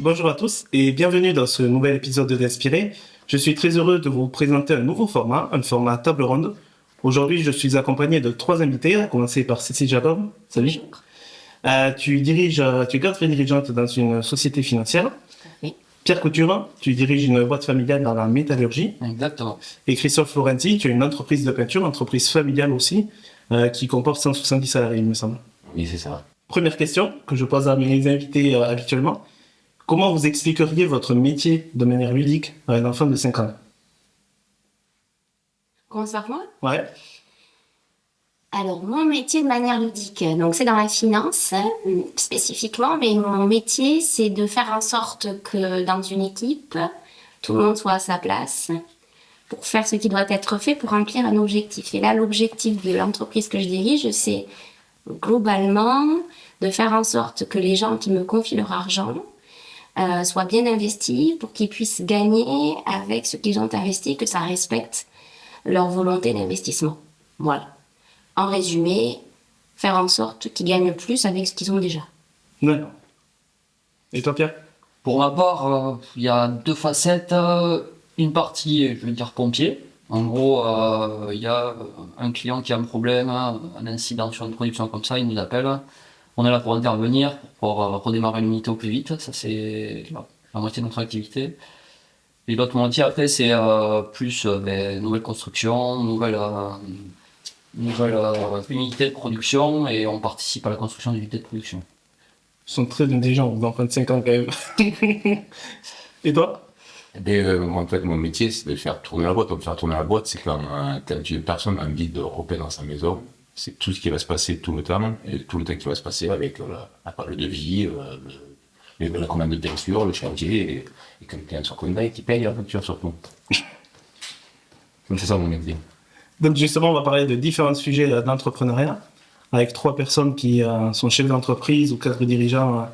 Bonjour à tous et bienvenue dans ce nouvel épisode d'Inspiré. Je suis très heureux de vous présenter un nouveau format, un format table ronde. Aujourd'hui, je suis accompagné de 3 invités, à commencer par Cécile Jacob. Salut. Tu es cadre dirigeante dans une société financière. Oui, Pierre Couture, tu diriges une boîte familiale dans la métallurgie. exactement. Et Christophe Florenti, tu as une entreprise de peinture, entreprise familiale aussi, qui comporte 170 salariés, il me semble. Oui, c'est ça. Première question que je pose à mes invités habituellement. Comment vous expliqueriez votre métier de manière ludique à un enfant de 5 ans? Commence par moi. Ouais. Alors, mon métier de manière ludique, donc c'est dans la finance spécifiquement, mais mon métier, c'est de faire en sorte que dans une équipe, tout le monde soit à sa place pour faire ce qui doit être fait pour remplir un objectif. Et là, l'objectif de l'entreprise que je dirige, c'est globalement de faire en sorte que les gens qui me confient leur argent soient bien investis pour qu'ils puissent gagner avec ce qu'ils ont investi, que ça respecte leur volonté d'investissement. Voilà. En résumé, faire en sorte qu'ils gagnent plus avec ce qu'ils ont déjà. D'accord. Et toi, Pierre? Pour ma part, il y a deux facettes. Une partie, je vais dire pompier. En gros, il y a un client qui a un problème, un incident sur une production comme ça, il nous appelle. On est là pour intervenir, pour redémarrer l'unité au plus vite. Ça, c'est la moitié de notre activité. Et l'autre moitié, après, c'est plus nouvelles constructions, nouvelles unités de production, et on participe à la construction d'unités de production. Ils sont très intelligents, vos enfants de 5 ans quand même. Et toi? Moi, en fait, mon métier, c'est de faire tourner la boîte. Donc, faire tourner la boîte, c'est quand une personne a envie de repérer dans sa maison, c'est tout ce qui va se passer tout le temps, et tout le temps qui va se passer avec le devis, la commande de peinture, le chantier, et quelqu'un sur contact et qui paye la facture surtout. Donc, c'est ça mon métier. Donc justement, on va parler de différents sujets d'entrepreneuriat, avec 3 personnes qui sont chefs d'entreprise ou cadres dirigeants,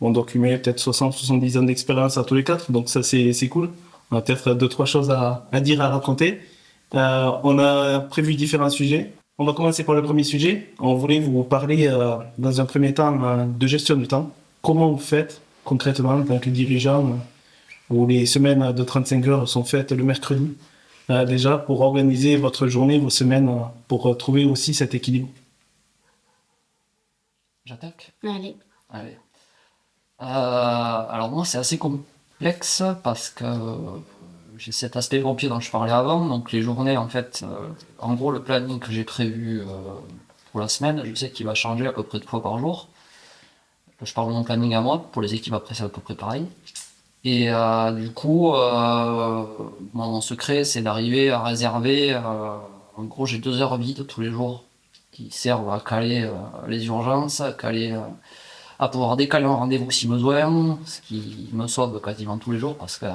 ont documenté peut-être 60-70 ans d'expérience à tous les 4, donc ça c'est cool. On a peut-être 2-3 choses à dire, à raconter. On a prévu différents sujets. On va commencer par le premier sujet. On voulait vous parler dans un premier temps de gestion du temps. Comment vous faites concrètement en tant que dirigeant où les semaines de 35 heures sont faites le mercredi déjà pour organiser votre journée, vos semaines, pour trouver aussi cet équilibre? J'attaque? Allez. Allez. Alors moi, c'est assez complexe parce que j'ai cet aspect pompier dont je parlais avant. Donc les journées, en fait, en gros, le planning que j'ai prévu pour la semaine, je sais qu'il va changer à peu près 2 fois par jour. Je parle de mon planning à moi. Pour les équipes, après, c'est à peu près pareil. Et du coup, mon secret, c'est d'arriver à réserver. En gros, j'ai 2 heures vides tous les jours qui servent à caler les urgences, à pouvoir décaler un rendez-vous si besoin, ce qui me sauve quasiment tous les jours parce que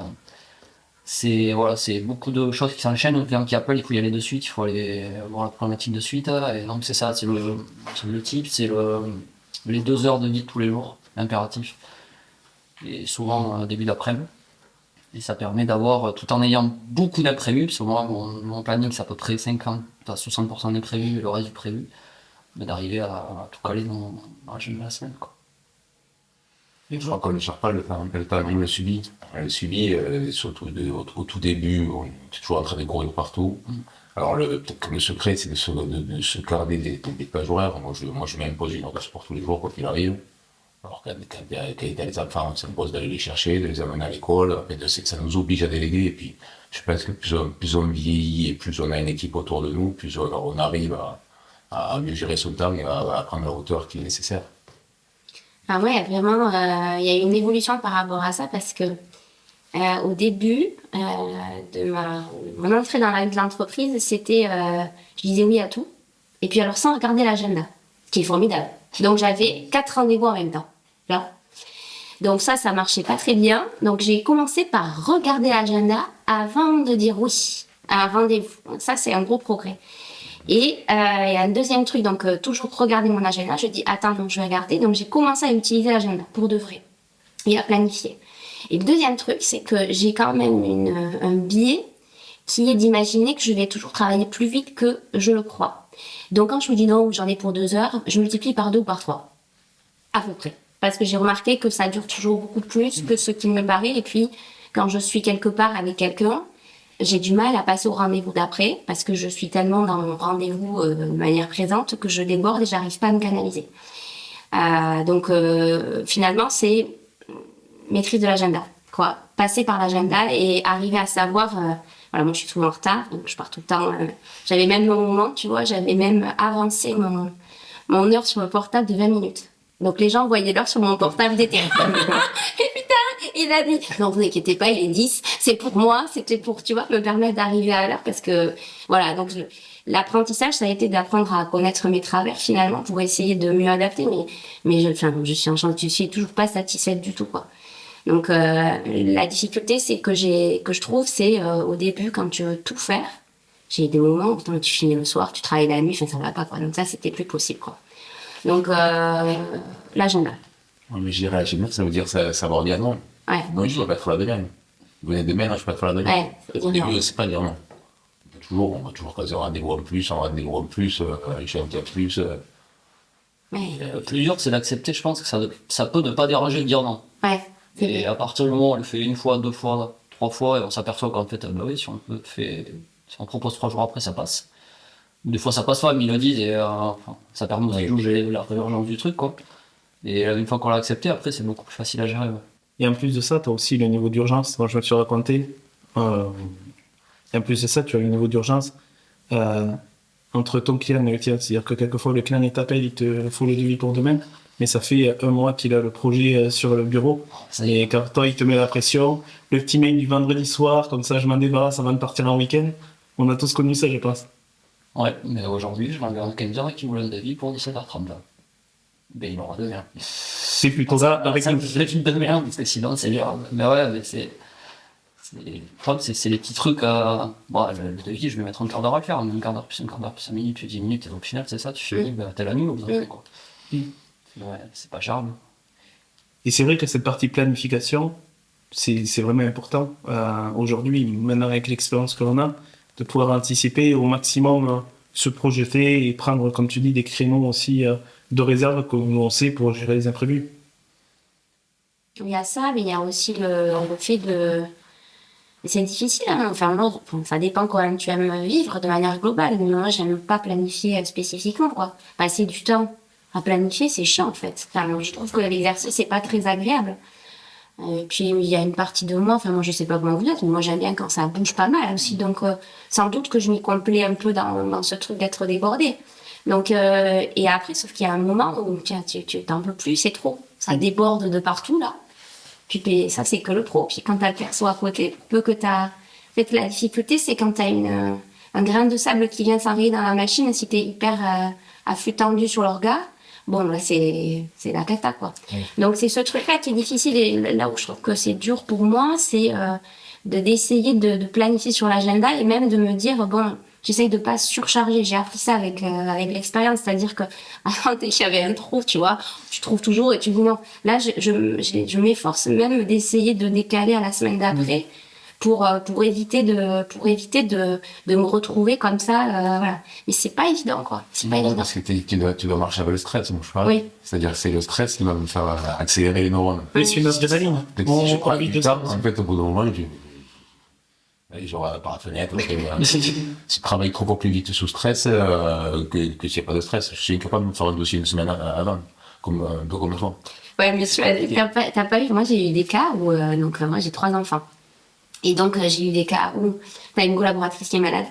c'est beaucoup de choses qui s'enchaînent. Un client qui appelle, il faut y aller de suite, il faut aller voir la problématique de suite. Et donc c'est ça, c'est le type, c'est les 2 heures de vide tous les jours, impératif. Et souvent début d'après-midi. Et ça permet d'avoir, tout en ayant beaucoup d'imprévus, parce que moi, mon planning, c'est à peu près 50 à 60% d'imprévus et le reste du prévu, mais d'arriver à tout caler dans l'agenda de la semaine, quoi. Je crois qu'on ne cherche pas le planning, le suivi. Le suivi, surtout au tout début, on est toujours en train de courir partout. Alors, peut-être que le secret, c'est de se garder des plages horaires. Moi, je m'impose une heure de sport tous les jours, quoi qu'il arrive. Alors, quand il y a les enfants, on s'impose d'aller les chercher, de les amener à l'école. Après, ça nous oblige à déléguer. Et puis, je pense que plus on vieillit et plus on a une équipe autour de nous, plus on arrive à mieux gérer son temps et à prendre la hauteur qui est nécessaire. Ah ouais, vraiment, il y a eu une évolution par rapport à ça parce que au début de mon entrée dans la vie de l'entreprise, c'était, je disais oui à tout. Et puis alors sans regarder l'agenda, ce qui est formidable. Donc j'avais 4 rendez-vous en même temps. Là. Donc ça marchait pas très bien. Donc j'ai commencé par regarder l'agenda avant de dire oui à un rendez-vous. Ça, c'est un gros progrès. Et il y a un deuxième truc, donc toujours regarder mon agenda. Je dis, attends, donc je vais regarder. Donc j'ai commencé à utiliser l'agenda pour de vrai et à planifier. Et le deuxième truc, c'est que j'ai quand même un biais qui est d'imaginer que je vais toujours travailler plus vite que je le crois. Donc quand je me dis non, j'en ai pour 2 heures, je multiplie par 2 ou par 3. À peu près. parce que j'ai remarqué que ça dure toujours beaucoup plus que ce qui me paraît. Et puis, quand je suis quelque part avec quelqu'un, j'ai du mal à passer au rendez-vous d'après parce que je suis tellement dans mon rendez-vous de manière présente que je déborde et j'arrive pas à me canaliser. Donc, finalement, c'est maîtrise de l'agenda, quoi. Passer par l'agenda et arriver à savoir... voilà, moi, je suis souvent en retard, donc je pars tout le temps... j'avais même mon moment, tu vois, j'avais même avancé mon heure sur le portable de 20 minutes. Donc, les gens voyaient l'heure sur mon portable d'été. Et putain, il a dit... Non, vous inquiétez pas, il est 10. C'est pour moi, c'était pour, tu vois, me permettre d'arriver à l'heure parce que... Voilà, donc... L'apprentissage, ça a été d'apprendre à connaître mes travers, finalement, pour essayer de mieux adapter. Mais je suis toujours pas satisfaite du tout, quoi. Donc la difficulté c'est que je trouve c'est au début quand tu veux tout faire, j'ai des moments où tu finis le soir, tu travailles la nuit, ça va pas quoi. Donc ça c'était plus possible quoi. Donc l'agenda. Ouais, mais je dirais l'agenda, ça veut dire savoir dire non. Ouais. Non, je dois pas être la demain. Vous venez demain, non, je peux pas faire la demain. Ouais, c'est Au dire non. début, c'est pas dire non. On va toujours caser un rendez-vous en plus, j'ai un petit plus. Ouais. Le plus dur, c'est d'accepter, je pense, que ça peut ne pas déranger de dire non. Ouais. C'est Et vrai. à partir du moment où on le fait une fois, deux fois, trois fois, et on s'aperçoit qu'en fait, bah oui, si on propose 3 jours après, ça passe. Des fois, ça passe pas, mais ils le disent, et enfin, ça permet aussi de juger la réurgence du truc, quoi. Et une fois qu'on l'a accepté, après, c'est beaucoup plus facile à gérer. Ouais. Et en plus de ça, tu as aussi le niveau d'urgence. Moi, je me suis raconté. Et en plus de ça, tu as le niveau d'urgence entre ton client et le tien. C'est-à-dire que quelquefois, le client il t'appelle, il te faut le devis pour demain, mais ça fait 1 mois qu'il a le projet sur le bureau. Et quand toi, il te met la pression, le petit mail du vendredi soir, comme ça, je m'en débarrasse avant de partir en week-end. On a tous connu ça, je pense. Ouais, mais aujourd'hui, je regarde quelqu'un qui me donne devis pour 17h30 là. Ben, il m'aura donné un. C'est plutôt ça, avec ça, une... je l'ai de merde, parce que sinon, c'est dur. Mais ouais, mais c'est les petits trucs bon, le devis, je vais mettre un quart d'heure à le faire, un quart d'heure plus 5 minutes, puis 10 minutes, et au final, c'est ça, tu fais, t'as la nuit, vous en faites, quoi. Ouais, c'est pas charme. Et c'est vrai que cette partie planification, c'est vraiment important. Aujourd'hui, maintenant avec l'expérience que l'on a, de pouvoir anticiper au maximum, se projeter et prendre, comme tu dis, des créneaux aussi de réserve que l'on sait pour gérer les imprévus. Il y a ça, mais il y a aussi le fait de... C'est difficile, hein. Enfin, bon, ça dépend comment tu aimes vivre de manière globale. Mais moi, j'aime pas planifier spécifiquement, quoi. Passer du temps à planifier, c'est chiant, en fait. Enfin, je trouve que l'exercice, c'est pas très agréable. Et puis, il y a une partie de moi, enfin, moi, je sais pas comment vous êtes, mais moi, j'aime bien quand ça bouge pas mal aussi. Donc, sans doute que je m'y complais un peu dans ce truc d'être débordée. Donc, et après, sauf qu'il y a un moment où, tiens, tu t'en peux plus, c'est trop. Ça déborde de partout, là. Puis ça, c'est que le pro. Puis quand t'as le perso à côté, peu que t'as... En fait, la difficulté, c'est quand t'as un grain de sable qui vient s'enrayer dans la machine, si t'es hyper à flux tendu sur l'orga, bon, là, c'est la cata, quoi. Oui. Donc, c'est ce truc-là qui est difficile. Et là où je trouve que c'est dur pour moi, c'est d'essayer de planifier sur l'agenda et même de me dire, bon, j'essaye de pas surcharger. J'ai appris ça avec l'expérience, c'est-à-dire que avant, dès qu'il y avait un trou, tu vois, tu trouves toujours et tu dis non. Là, je m'efforce même d'essayer de décaler à la semaine d'après pour éviter de me retrouver comme ça, voilà. Mais c'est pas évident, quoi. C'est pas évident. Parce que tu dois marcher avec le stress, moi je parle. Oui. C'est-à-dire que c'est le stress qui va me faire accélérer les neurones. Oui, c'est une adrénaline. Si je prends du temps, en fait, au bout d'un moment, genre par la fenêtre, si tu travailles trop plus vite sous stress, que s'il n'y a pas de stress, je suis incapable de me faire un dossier une semaine avant, un peu comme toi. Ouais, bien sûr. T'as pas eu, moi j'ai eu des cas où, donc moi j'ai 3 enfants. Et donc j'ai eu des cas où t'as une collaboratrice qui est malade,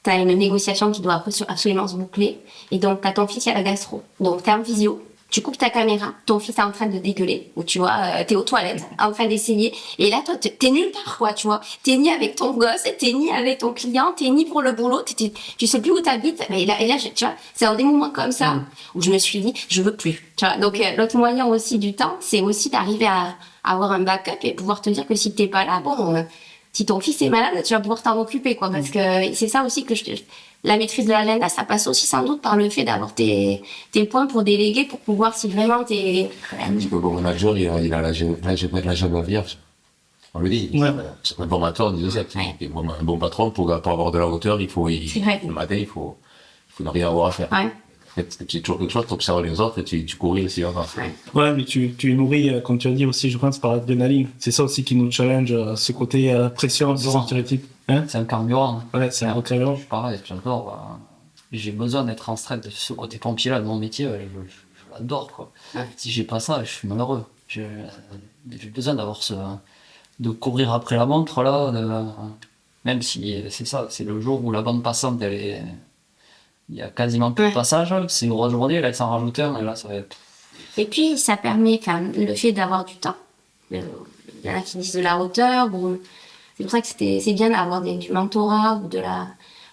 t'as une négociation qui doit absolument se boucler, et donc t'as ton fils qui a la gastro. Donc t'es en visio. Tu coupes ta caméra, ton fils est en train de dégueuler, ou tu vois, t'es aux toilettes, en train d'essayer, et là, toi, t'es nulle part, quoi, tu vois. T'es ni avec ton gosse, t'es ni avec ton client, t'es ni pour le boulot, tu sais plus où t'habites, et là, tu vois, c'est dans des moments comme ça, où je me suis dit, je veux plus, tu vois. Donc, l'autre moyen aussi du temps, c'est aussi d'arriver à avoir un backup et pouvoir te dire que si t'es pas là, bon, si ton fils est malade, tu vas pouvoir t'en occuper, quoi, parce que c'est ça aussi que la maîtrise de l'agenda, ça passe aussi sans doute par le fait d'avoir tes points pour déléguer, pour pouvoir, si vraiment t'es... Parce que bon manager, il a l'agenda vierge. On le dit. Ouais. Un bon manager, on dit ça. Et un bon patron, pour avoir de la hauteur, le matin, il faut ne rien avoir à faire. Ouais. C'est toujours quelque chose, tu observes les autres et tu couris aussi longtemps. Ouais, mais tu es nourri, comme tu as dit aussi, je pense, par l'adrénaline. C'est ça aussi qui nous challenge, ce côté pression, ce stéréotype. Hein? C'est un carburant. Ouais, c'est un Je recarburant. suis pareil, j'adore. J'ai besoin d'être en stress de ce côté pompier là de mon métier. Je l'adore quoi. Ouais. Si j'ai pas ça, je suis malheureux. J'ai besoin d'avoir de courir après la montre là. Même si c'est ça, c'est le jour où la bande passante, il y a quasiment plus de passage. C'est une grosse journée, là, elle s'en rajoute un, et là, ça va être. Et puis, ça permet, enfin, le fait d'avoir du temps. Il y en a qui disent de la hauteur, ou c'est pour ça que c'est bien d'avoir du mentorat ou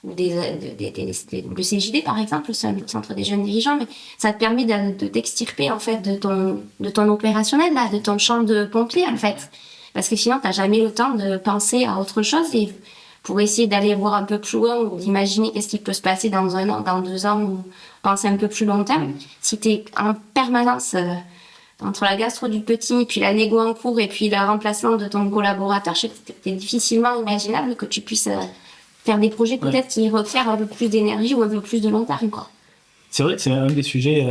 le CJD, par exemple, le Centre des jeunes dirigeants, mais ça te permet de t'extirper, en fait, de ton opérationnel, là, de ton champ de pompier, en fait. Parce que sinon, t'as jamais le temps de penser à autre chose et pour essayer d'aller voir un peu plus loin ou d'imaginer qu'est-ce qui peut se passer dans 1 an, dans 2 ans, ou penser un peu plus long terme. Si t'es en permanence entre la gastro du petit, puis la négo en cours et puis le remplacement de ton collaborateur, je sais que c'est difficilement imaginable que tu puisses faire des projets peut-être qui requièrent un peu plus d'énergie ou un peu plus de long terme, quoi. C'est vrai que c'est un des sujets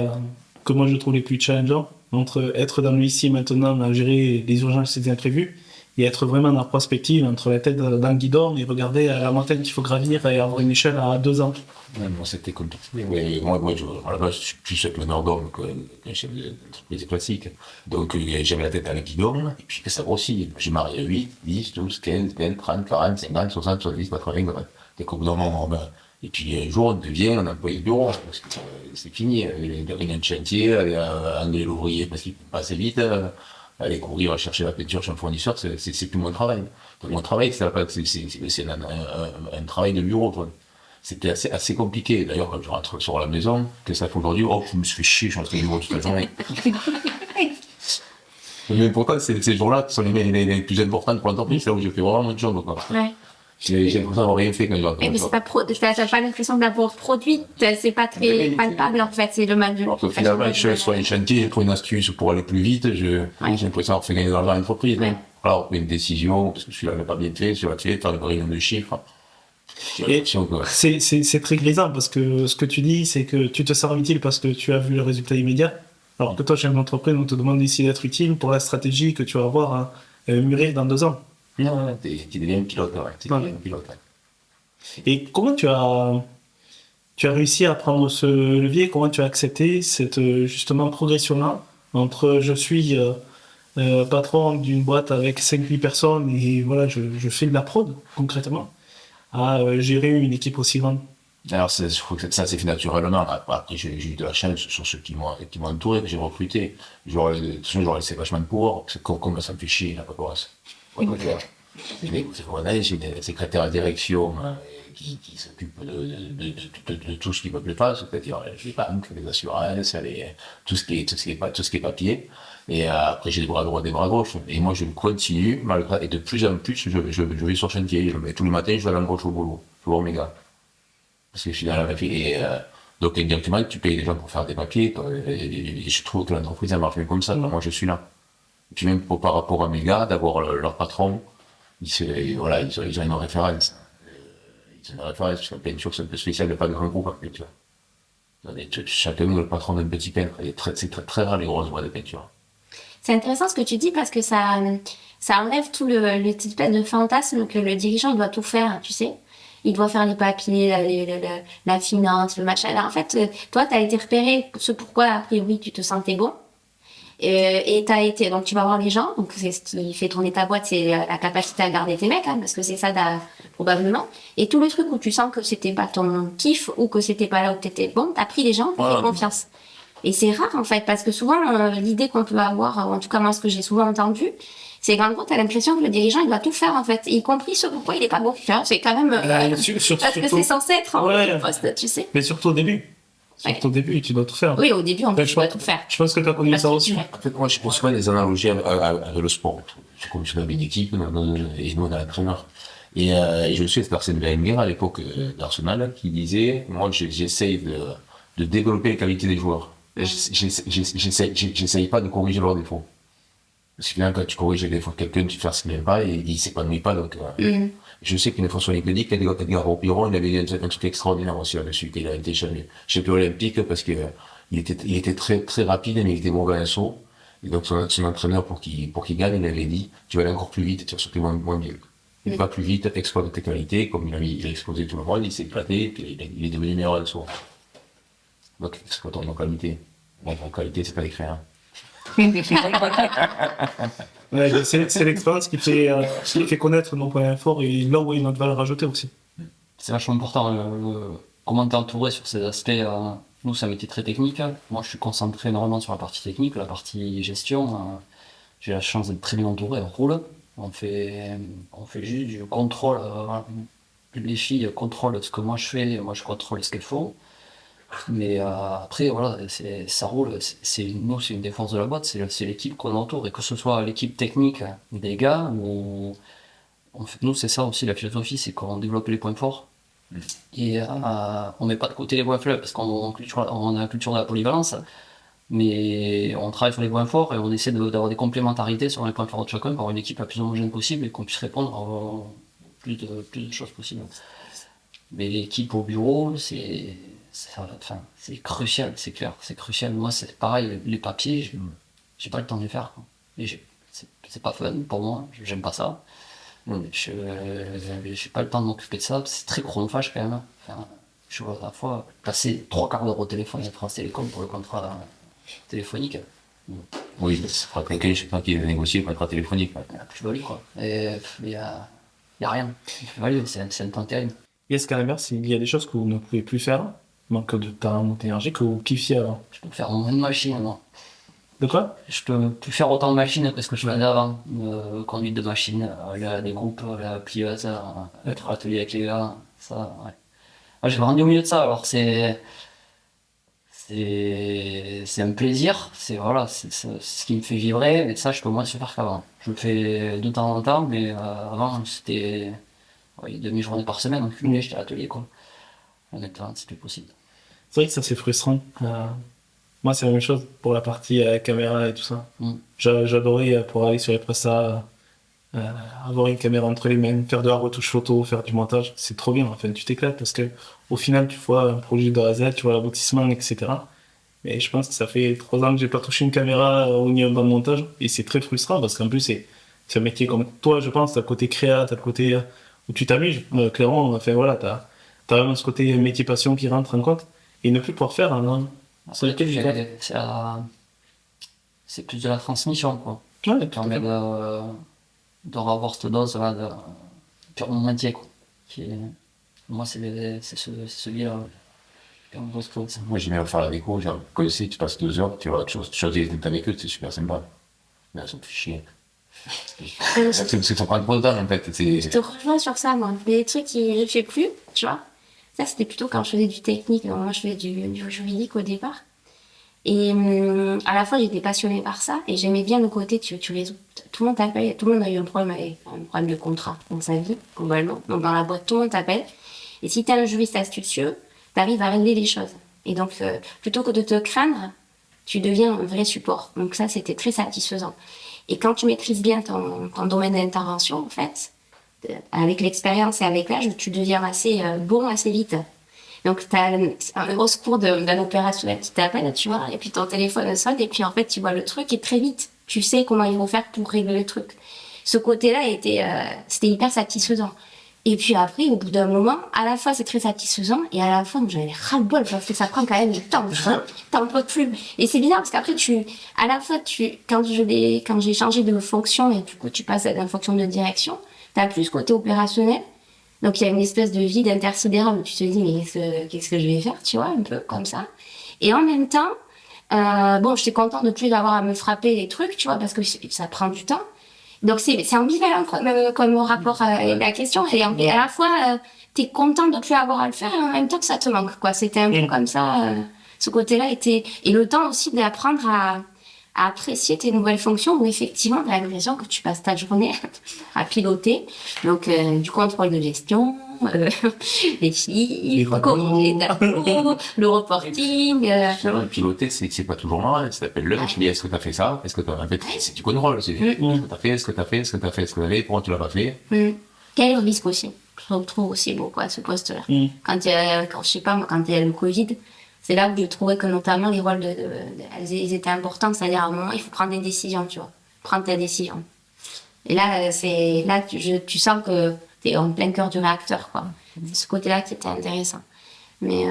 que moi je trouve les plus challengeants, entre être dans le ici et maintenant à gérer les urgences et les imprévus, et être vraiment dans la prospective, entre la tête dans le guidon et regarder la montagne qu'il faut gravir et avoir une échelle à 2 ans. Ouais, moi, c'était compliqué. Mais moi, à la base, je suis plus avec le Nordom qu'un chef d'entreprise classique. Donc, j'avais la tête à la guidon, et puis que ça grossit. J'ai marié 8, 10, 12, 15, 20, 30, 40, 50, 60, 70, 80, des coupes d'un moment. Et puis, un jour, on devient un employé de bureau, parce que c'est fini. Les réunions de chantier, engueuler l'ouvrier parce qu'il passe vite, aller courir chercher la peinture chez un fournisseur, c'est plus mon travail. Donc, mon travail, c'est un travail de bureau, quoi. C'était assez compliqué. D'ailleurs, quand je rentre sur la maison, qu'est-ce que ça fait aujourd'hui? Oh, je me suis fait chier, je suis rentré du bureau toute la journée. Mais pourtant, ces jours-là qui sont les plus importants pour l'entreprise, c'est là où je fais vraiment mon job, quoi. Ouais. J'ai l'impression d'avoir rien fait quand je rentre. Et puis c'est pas t'as pas l'impression d'avoir produit, c'est pas très palpable en fait, c'est le mal de Alors que finalement, je suis sur les chantiers, j'ai trouvé une astuce pour aller plus vite, j'ai l'impression d'avoir fait gagner de l'argent à l'entreprise. Ouais. Alors, on prend une décision, parce que celui-là n'avait pas bien fait, celui-là fait, faire une réunion de chiffres. Et c'est très grisant parce que ce que tu dis, c'est que tu te sens utile parce que tu as vu le résultat immédiat. Alors que toi, chef d'entreprise, on te demande ici d'être utile pour la stratégie que tu vas avoir à mûrir dans 2 ans. Non, tu deviens pilote, ouais. Tu deviens pilote, ouais. Et comment tu as réussi à prendre ce levier? Comment tu as accepté cette justement progression-là entre je suis patron d'une boîte avec 5-8 personnes et voilà, je fais de la prod concrètement, à gérer une équipe aussi grande? Alors, je crois que ça s'est fait naturellement. Après, j'ai eu de la chance sur ceux qui m'ont entouré, que j'ai recruté. De toute façon, j'aurais laissé vachement de pouvoir, parce que comme ça me fait chier, la paperasse. J'ai une secrétaire à direction qui s'occupe de tout ce qui me plaît pas, c'est-à-dire les banques, les assurances, tout ce qui est papier. Et après, j'ai des bras droits, des bras gauches. Et moi, je continue, malgré, et de plus en plus, je vais sur chantier. Tous les matins, je vais à l'embauche au boulot. Je vois mes gars. Parce que je suis dans la même et donc indirectement, tu payes les gens pour faire des papiers. Et je trouve que l'entreprise, elle marche bien comme ça. Moi, je suis là. Et puis même par rapport à mes gars, d'avoir leur patron, ils ont une référence. Ils ont une référence, parce que la peinture, c'est un peu spécial, il n'y a pas de grand groupe en peinture. Chacun, le patron d'un petit peintre. C'est très, très rare les grosses boîtes de peinture. C'est intéressant ce que tu dis parce que ça enlève tout le type de fantasme que le dirigeant doit tout faire, tu sais. Il doit faire les papiers, la finance, le machin. Alors, en fait, toi, t'as été repéré ce pourquoi, a priori, tu te sentais bon. Et donc tu vas voir les gens, donc c'est ce qui fait tourner ta boîte, c'est la capacité à garder tes mecs, hein, parce que c'est ça probablement. Et tout le truc où tu sens que c'était pas ton kiff ou que c'était pas là où t'étais bon, t'as pris les gens, t'as fait confiance. Et c'est rare en fait, parce que souvent l'idée qu'on peut avoir, en tout cas moi ce que j'ai souvent entendu, c'est qu'en gros t'as l'impression que le dirigeant il doit tout faire en fait, y compris ce pourquoi il est pas bon. C'est quand même parce que c'est censé être en poste, tu sais. Mais surtout au début. Surtout au début, tu dois tout faire. Oui, au début, on peut tout faire. Je pense que tu as connu ça aussi. En fait, moi, je pense souvent des analogies avec le sport. Je suis commissionnaire d'une équipe, et nous, on a l'entraîneur. Et je me suis avec Arsène Wenger, à l'époque d'Arsenal, qui disait, moi, j'essaye de développer les qualités des joueurs. J'essaye pas de corriger leurs défauts. Parce que là, quand tu corriges des fois quelqu'un, tu fais ce qu'il n'aime pas et il s'épanouit pas. Donc, je sais qu'une fois sur LinkedIn, Edgar Piron, il avait un truc extraordinaire aussi là-dessus, qu'il a été champion olympique parce que il était très, très rapide, mais il était mauvais à un saut. Et donc, son entraîneur, pour qu'il gagne, il avait dit, tu vas aller encore plus vite, tu vas surtout moins bien. Il va plus vite, exploite tes qualités, comme il a explosé tout le monde, il s'est éclaté, puis il est devenu meilleur à le saut. Donc, exploitons nos qualités. Bon, en qualité, c'est pas l'écrire. Ouais, c'est l'expérience qui fait connaître nos points forts et là où il y a notre valeur ajoutée aussi. C'est vachement important, comment t'es entouré sur ces aspects. Nous, c'est un métier très technique. Moi, je suis concentré énormément sur la partie technique, la partie gestion. J'ai la chance d'être très bien entouré, on roule. On fait juste du contrôle. Les filles contrôlent ce que moi je fais, moi je contrôle ce qu'elles font. Mais après, voilà, ça roule. Nous, c'est une des forces de la boîte, c'est l'équipe qu'on entoure. Et que ce soit l'équipe technique des gars, ou nous, c'est ça aussi la philosophie, c'est qu'on développe les points forts. Et on met pas de côté les points faibles, parce qu'on a la culture de la polyvalence. Mais on travaille sur les points forts et on essaie d'avoir des complémentarités sur les points forts de chacun pour avoir une équipe la plus homogène possible et qu'on puisse répondre à plus de choses possibles. Mais l'équipe au bureau, c'est crucial, c'est clair, c'est crucial. Moi, c'est pareil, les papiers, j'ai pas le temps de les faire. Et c'est pas fun pour moi, j'aime pas ça. J'ai pas le temps de m'occuper de ça, c'est très chronophage quand même. Enfin, je vois à la fois passer 3 quarts d'heure au téléphone à France Télécom pour le contrat téléphonique. Oui, ça fera quelqu'un, je sais pas, qui a négocié le contrat téléphonique. Il y a plus de value, quoi. Et il y a rien. Value, c'est un temps terrible. Et est-ce qu'à l'inverse, il y a des choses que vous ne pouvez plus faire, manque de temps, d'énergie, que vous kiffiez avant? Je peux faire moins de machines, moi. De quoi? Je peux plus faire autant de machines que ce que je faisais avant. Conduite de machine, des groupes, la plieuse, être à l'atelier avec les gars, ça, ouais. Moi, j'ai grandi au milieu de ça, alors c'est un plaisir, c'est ce qui me fait vibrer, mais ça, je peux moins le faire qu'avant. Je le fais de temps en temps, mais avant, c'était demi-journée par semaine, en cumulé, j'étais à l'atelier, quoi. Honnêtement, c'est plus possible. C'est vrai que ça, c'est frustrant. Moi, c'est la même chose pour la partie caméra et tout ça. J'adorais, pour aller sur les prestats, avoir une caméra entre les mains, faire de la retouche photo, faire du montage, c'est trop bien. Enfin, tu t'éclates parce que au final, tu vois un projet de A à Z, tu vois l'aboutissement, etc. Mais je pense que ça fait 3 ans que j'ai pas touché une caméra au niveau de montage et c'est très frustrant parce qu'en plus, c'est un métier comme toi, je pense, t'as le côté créa, t'as le côté où tu t'amuses. Clairement, enfin voilà, t'as vraiment ce côté métier passion qui rentre en compte et ne plus pouvoir faire sur lequel c'est plus de la transmission, quoi. Ouais, Ça permet de revoir cette dose là, de purement métier, quoi. Moi, c'est celui-là. Moi, j'aime bien faire la déco, genre, tu passes 2 heures, tu vois, tu choisis des avec eux, c'est super sympa. Mais ça me fait chier. C'est que ça prend trop de temps, en fait. Je te rejoins sur ça, moi. Mais les trucs qui ne fais plus, tu vois. Ça, c'était plutôt quand je faisais du technique. Moi, je faisais du juridique au départ. Et à la fois, j'étais passionnée par ça. Et j'aimais bien le côté, tu résous. Tout le monde t'appelle. Tout le monde a eu un problème de contrat dans sa vie, globalement. Donc, dans la boîte, tout le monde t'appelle. Et si t'es un juriste astucieux, t'arrives à régler les choses. Et donc, plutôt que de te craindre, tu deviens un vrai support. Donc ça, c'était très satisfaisant. Et quand tu maîtrises bien ton domaine d'intervention, en fait, avec l'expérience et avec l'âge, tu deviens assez bon assez vite. Donc, tu as au secours d'un opérationnel qui t'appelle, tu vois, et puis ton téléphone sonne, et puis en fait, tu vois le truc, et très vite, tu sais comment ils vont faire pour régler le truc. Ce côté-là c'était hyper satisfaisant. Et puis après, au bout d'un moment, à la fois c'est très satisfaisant, et à la fois, j'avais ras-le-bol, parce que ça prend quand même du temps, t'en peux plus. Et c'est bizarre, parce qu'après, quand j'ai changé de fonction, et du coup, tu passes à une fonction de direction, t'as plus ce côté opérationnel. Donc, il y a une espèce de vide intersidéral où tu te dis, mais qu'est-ce que je vais faire, tu vois, un peu comme ça. Et en même temps, j'étais contente de plus avoir à me frapper les trucs, tu vois, parce que ça prend du temps. Donc, c'est ambivalent comme rapport à la question. Et à la fois, t'es contente de plus avoir à le faire et en même temps que ça te manque, quoi. C'était un peu comme ça. Ce côté-là était... Et le temps aussi d'apprendre à apprécier tes nouvelles fonctions où effectivement, t'as l'impression que tu passes ta journée à piloter. Donc, du contrôle de gestion, les chiffres, les datos, le reporting. Finalement, piloter, c'est pas toujours marrant. Ça s'appelle lunch. Tu dis, est-ce que t'as fait ça? Est-ce que t'as, en fait, c'est du contrôle. C'est, est-ce que t'as fait? Est-ce que t'as fait? Est-ce que t'as fait? Est-ce que t'as fait? Pourquoi tu l'as pas fait? Quel est le risque aussi? Je retrouve aussi beaucoup à ce poste-là. Quand je sais pas, moi, quand il y a le Covid, c'est là où je trouvais que notamment les rôles ils étaient importants. C'est-à-dire, à un moment, il faut prendre des décisions, tu vois. Prendre tes décisions. Et là, tu sens que t'es en plein cœur du réacteur, quoi. C'est ce côté-là qui était intéressant. Mais,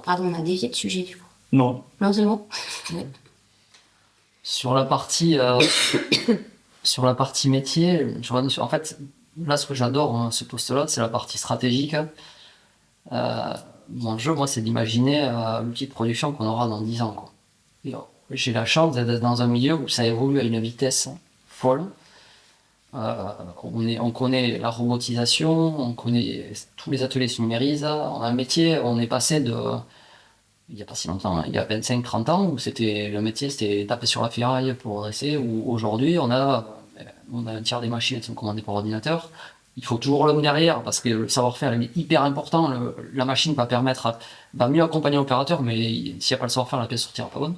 pardon, on a dévié de sujet, du coup. Non. Non, c'est bon. Sur la partie, sur la partie métier, en fait, là, ce que j'adore, hein, ce poste-là, c'est la partie stratégique. Mon jeu, moi, c'est d'imaginer l'outil de production qu'on aura dans 10 ans, quoi. Et, j'ai la chance d'être dans un milieu où ça évolue à une vitesse folle. On connaît la robotisation, on connaît tous les ateliers se numérisent. On a un métier, on est passé de, il n'y a pas si longtemps, hein, il y a 25-30 ans, où le métier c'était taper sur la ferraille pour dresser, où aujourd'hui on a un tiers des machines qui sont commandées par ordinateur. Il faut toujours l'homme derrière parce que le savoir-faire il est hyper important. La machine va mieux accompagner l'opérateur, mais s'il n'y a pas le savoir-faire, la pièce sortira pas bonne.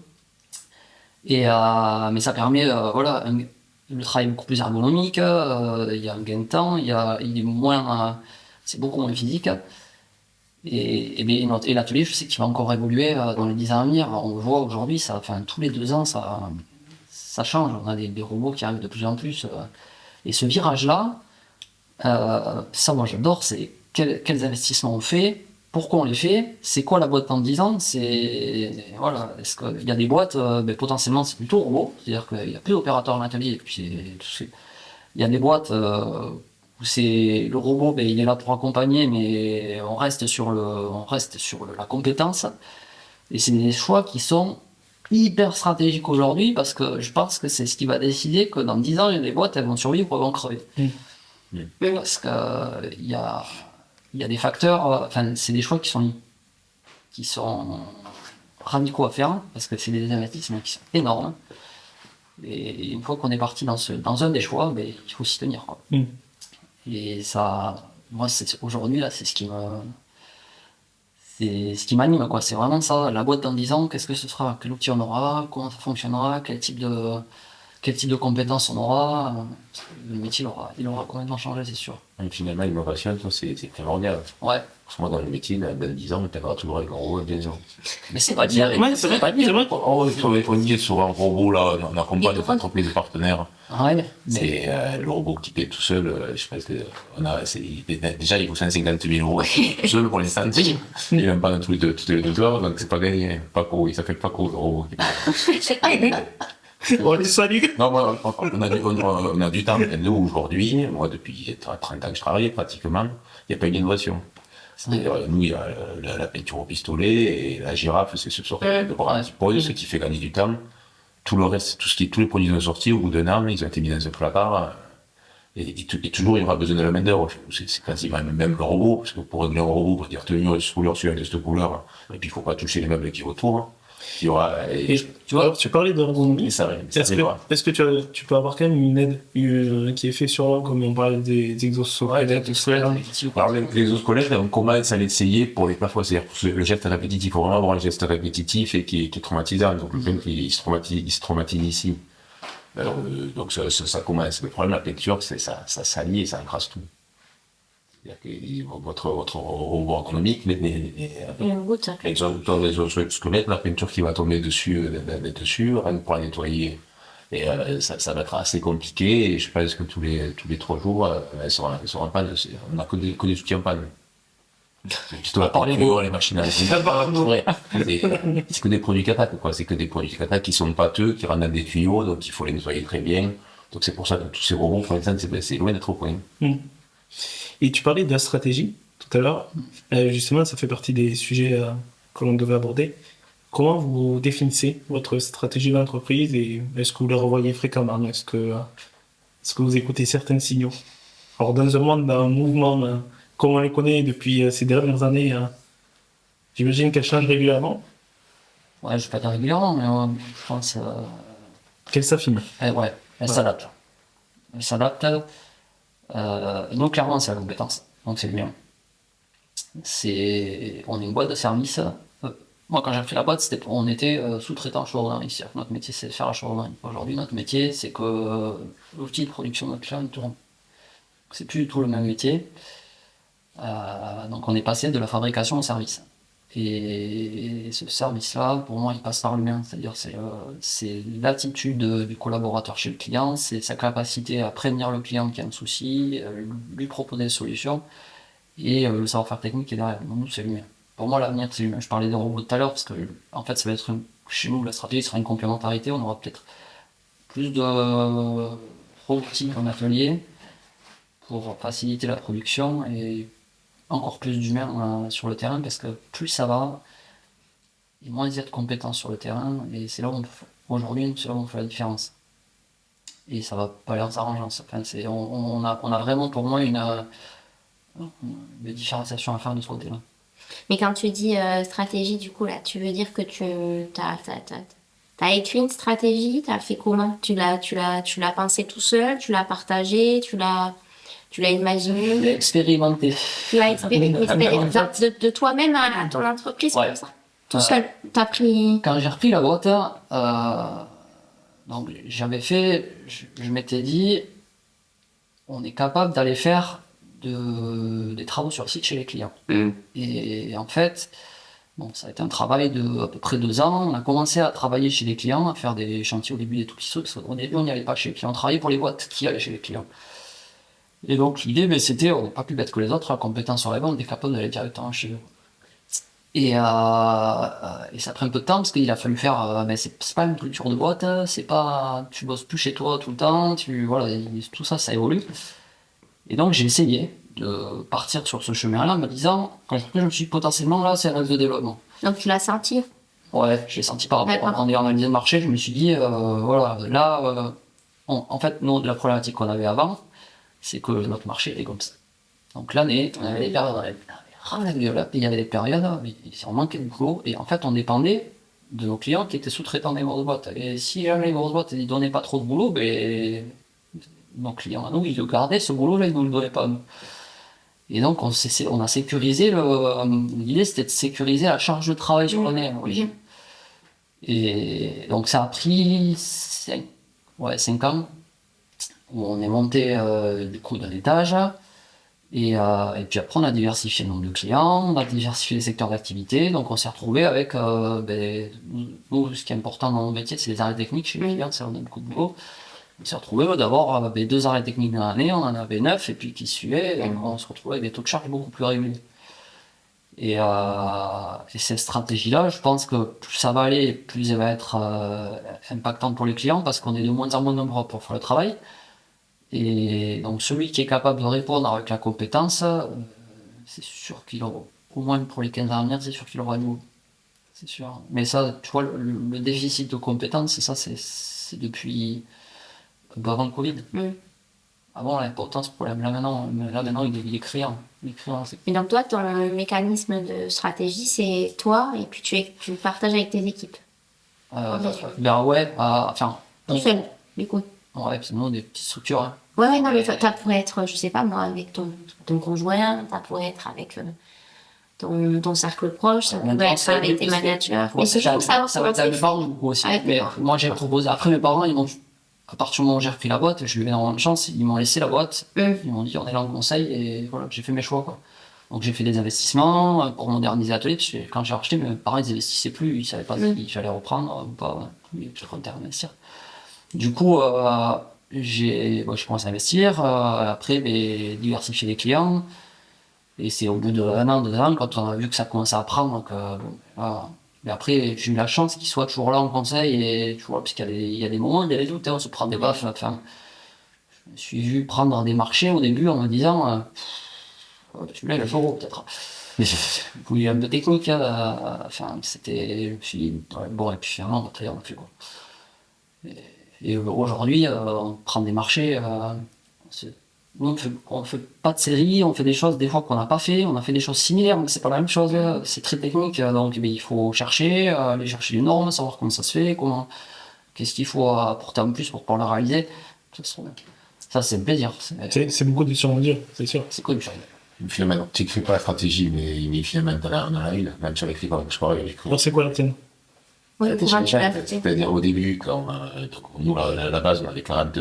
Mais ça permet, le travail est beaucoup plus ergonomique, il y a un gain de temps, il est moins, c'est beaucoup moins physique. Et l'atelier, je sais qu'il va encore évoluer dans les 10 ans à venir. On le voit aujourd'hui, tous les 2 ans, ça change. On a des robots qui arrivent de plus en plus. Et ce virage-là, ça, moi, j'adore. C'est quels investissements on fait, pourquoi on les fait, c'est quoi la boîte dans 10 ans, est-ce qu'il y a des boîtes, potentiellement, c'est plutôt robot. C'est-à-dire qu'il n'y a plus d'opérateurs dans l'atelier. Et puis, il y a des boîtes où c'est le robot, il est là pour accompagner, mais on reste sur la compétence. Et c'est des choix qui sont hyper stratégiques aujourd'hui parce que je pense que c'est ce qui va décider que dans 10 ans, les boîtes, elles vont survivre ou elles vont crever. Parce que il y a des facteurs, c'est des choix qui sont radicaux à faire parce que c'est des investissements qui sont énormes. Et une fois qu'on est parti dans un des choix, il faut s'y tenir, quoi. Et ça, moi, aujourd'hui, là, c'est ce qui m'anime, quoi. C'est vraiment ça. La boîte dans 10 ans, qu'est-ce que ce sera? Quel outil on aura? Comment ça fonctionnera? Quel type de compétences on aura? Le métier, il aura complètement changé, c'est sûr. Et finalement, l'innovation, c'est primordial. Ouais. Parce que moi, dans le métier, dans 10 ans, tu vas toujours avec un robot à 10 ans. Mais c'est pas dire. Ouais, c'est vrai. On y est sur un robot, là, on accompagne des entreprises partenaires. Ouais. C'est le robot qui paie tout seul, je pense que déjà il faut 150 000 euros tout seul pour l'instant. Il n'y a même pas dans tous les deux heures, donc c'est pas gagné. Paco, il s'appelle Paco, le robot. On les salue. Non, moi, on a du temps. Nous, aujourd'hui, moi, depuis 30 ans que je travaille, pratiquement, il n'y a pas eu d'innovation. C'est-à-dire, nous, il y a la peinture au pistolet et la girafe, c'est ce sort de bras qui pose, ce qui fait gagner du temps. Tout le reste, tous les produits sont sortis au bout d'un an, ils ont été mis dans un placard. Et toujours, il y aura besoin de la main-d'œuvre. C'est quasiment même le robot, parce que pour régler un robot, pour dire tenue, cette couleur, sur cette couleur, et puis il faut pas toucher les meubles qui autour. Il y aura, tu vois, alors, tu parlais d'ergonomie. Est-ce que tu peux avoir quand même une aide qui est faite sur l'homme, comme on parle des exosquelettes? Alors, les exosquelettes, on commence à l'essayer pour les plafonds. C'est-à-dire que le geste répétitif, il faut vraiment avoir un geste répétitif et qui est traumatisant. Donc, le fait qu'il se traumatise ici. Donc, ça commence. Le problème de la peinture, c'est ça salit et ça encrasse tout. C'est-à-dire que votre robot ergonomique, les exosquelettes, la peinture qui va tomber dessus, rien que pour la nettoyer. Et ça va être assez compliqué, et je pense que tous les 3 jours, elles seront en panne. On n'a que des outils en panne. Plutôt à part les machines à laver. C'est que des produits catac, quoi. C'est que des produits catac qui sont pâteux, qui rentrent dans des tuyaux, donc il faut les nettoyer très bien. Donc c'est pour ça que tous ces robots, pour l'instant, c'est loin d'être au point. Et tu parlais de la stratégie tout à l'heure. Justement, ça fait partie des sujets que l'on devait aborder. Comment vous définissez votre stratégie d'entreprise et est-ce que vous la revoyez fréquemment? Est-ce que vous écoutez certains signaux? Alors, dans un monde, dans un mouvement comme on les connaît depuis ces dernières années, j'imagine qu'elle change régulièrement. Ouais, je vais pas dire régulièrement, mais je pense... Qu'elle s'affine. Ouais, elle s'adapte. Elle s'adapte. Donc clairement, c'est la compétence. Donc c'est bien. On est une boîte de service. Moi, quand j'ai pris la boîte, on était sous-traitant chaudronnerie. C'est-à-dire que notre métier, c'est de faire la chaudronnerie. Aujourd'hui, notre métier, c'est que l'outil de production de notre client tourne. C'est plus du tout le même métier. Donc, on est passé de la fabrication au service. Et ce service-là, pour moi, il passe par l'humain. C'est-à-dire, c'est l'attitude du collaborateur chez le client, c'est sa capacité à prévenir le client qu'il y a un souci, lui proposer des solutions, et le savoir-faire technique qui est derrière. Donc, nous, c'est l'humain. Pour moi, l'avenir, c'est l'humain. Je parlais des robots tout à l'heure, parce que, en fait, ça va être chez nous, la stratégie sera une complémentarité. On aura peut-être plus de robotique en atelier pour faciliter la production et encore plus d'humains sur le terrain, parce que plus ça va, et moins il y a de compétences sur le terrain, et c'est là où aujourd'hui, c'est là où on fait la différence. Et ça va pas leur arranger. Enfin, on a vraiment pour moi une différenciation à faire de ce côté-là. Mais quand tu dis stratégie, du coup, là, tu veux dire que t'as écrit une stratégie, t'as fait comment? Tu l'as pensé tout seul, tu l'as partagé, tu l'as imaginé? Expérimenté. Tu l'as expérimenté de toi-même à ton entreprise, Ouais. comme ça? Tout seul. T'as pris... Quand j'ai repris la boîte, donc je m'étais dit, on est capable d'aller faire des travaux sur site chez les clients. Et en fait, bon, ça a été un travail de à peu près 2 ans. On a commencé à travailler chez les clients, à faire des chantiers au début des tout petits sauts, parce qu'au début on n'y allait pas chez les clients, on travaillait pour les boîtes qui allaient chez les clients. Et donc l'idée, c'était, on n'est pas plus bête que les autres, la compétence sur la vente, on est capable d'aller directement chez eux. Et ça prend un peu de temps parce qu'il a fallu faire, mais c'est pas une culture de boîte, c'est pas, tu bosses plus chez toi tout le temps, voilà, tout ça, ça évolue. Et donc j'ai essayé de partir sur ce chemin-là en me disant, quand je me suis dit, potentiellement là, c'est un axe de développement. Donc tu l'as senti? Ouais, j'ai senti par rapport D'accord. en analysant le marché, je me suis dit, voilà, là, en fait, nous, la problématique qu'on avait avant, c'est que notre marché était comme ça. Donc l'année, on avait des périodes, il y avait des périodes, on manquait de boulot, et en fait, on dépendait de nos clients qui étaient sous-traitants des grosses boîtes. Et si jamais les grosses boîtes ne donnaient pas trop de boulot, ben, nos clients à nous, ils le gardaient, ce boulot-là, ils ne nous le donnaient pas à nous. Et donc, on a sécurisé l'idée, c'était de sécuriser la charge de travail sur l'année. Oui. Et donc, ça a pris 5 ans, où on est monté du coup d'un étage. Et puis après, on a diversifié le nombre de clients, on a diversifié les secteurs d'activité, donc on s'est retrouvé avec, nous, ce qui est important dans notre métier, c'est les arrêts techniques chez les clients, ça on donne beaucoup de boulot. On s'est retrouvé d'avoir 2 arrêts techniques dans l'année, on en avait 9, et puis qui suivaient, donc on se retrouvait avec des taux de charge beaucoup plus réguliers. Et cette stratégie-là, je pense que plus ça va aller, plus elle va être impactante pour les clients, parce qu'on est de moins en moins nombreux pour faire le travail. Et donc celui qui est capable de répondre avec la compétence, c'est sûr qu'il aura, au moins pour les 15 ans à venir, c'est sûr qu'il aura nous. C'est sûr. Mais ça, tu vois, le déficit de compétences, ça c'est depuis avant le Covid. Avant, on n'avait pas autant ce problème. Là maintenant il est criant. Et donc toi, ton mécanisme de stratégie, c'est toi, et puis tu le partages avec tes équipes. Ben ouais, enfin... Tout seul, du coup. Ouais, parce que nous, on est des petites structures. Hein. Ouais, non, mais ça pourrait être, je sais pas moi, avec ton conjoint, ça pourrait être avec ton cercle proche, ça pourrait être avec tes managers. Ouais, ça va être avec mes parents beaucoup aussi. Mais moi, j'ai proposé. Après, mes parents, à partir du moment où j'ai repris la boîte, je lui ai énormément de chance, ils m'ont laissé la boîte. Ils m'ont dit, on est là en conseil, et voilà, j'ai fait mes choix, quoi. Donc, j'ai fait des investissements pour moderniser l'atelier, parce que quand j'ai racheté, mes parents, ils investissaient plus, ils savaient pas si j'allais reprendre ou pas. Ils comptaient investir. Du coup, j'ai commencé à investir, après diversifier les clients, et c'est au bout de 1 an, 2 ans, quand on a vu que ça commençait à prendre, donc voilà. Mais après, j'ai eu la chance qu'il soit toujours là en conseil, et tu vois, parce qu'il y a des moments, il y a des doutes, on se prend des baffes, enfin, je me suis vu prendre des marchés au début en me disant, celui-là, il a l'euro peut-être. Mais il y a un peu technique, enfin, c'était, je me suis dit, ouais, bon, et puis finalement, on a fait quoi. Et aujourd'hui, on prend des marchés. Nous, on fait pas de série, on fait des choses des fois qu'on n'a pas fait. On a fait des choses similaires, mais c'est pas la même chose. C'est très technique, donc il faut aller chercher les normes, savoir comment ça se fait, qu'est-ce qu'il faut apporter en plus pour pouvoir le réaliser. Ça, c'est un plaisir. C'est beaucoup de sur mesure, c'est sûr. C'est cool. Finalement, tu ne fais pas la stratégie, mais finalement, dans la ville, même sur les clients, je crois, Alors, c'est quoi la tienne? Oui, comment tu l'as fait? c'est-à-dire au début, quand donc, nous, la base, on avait 40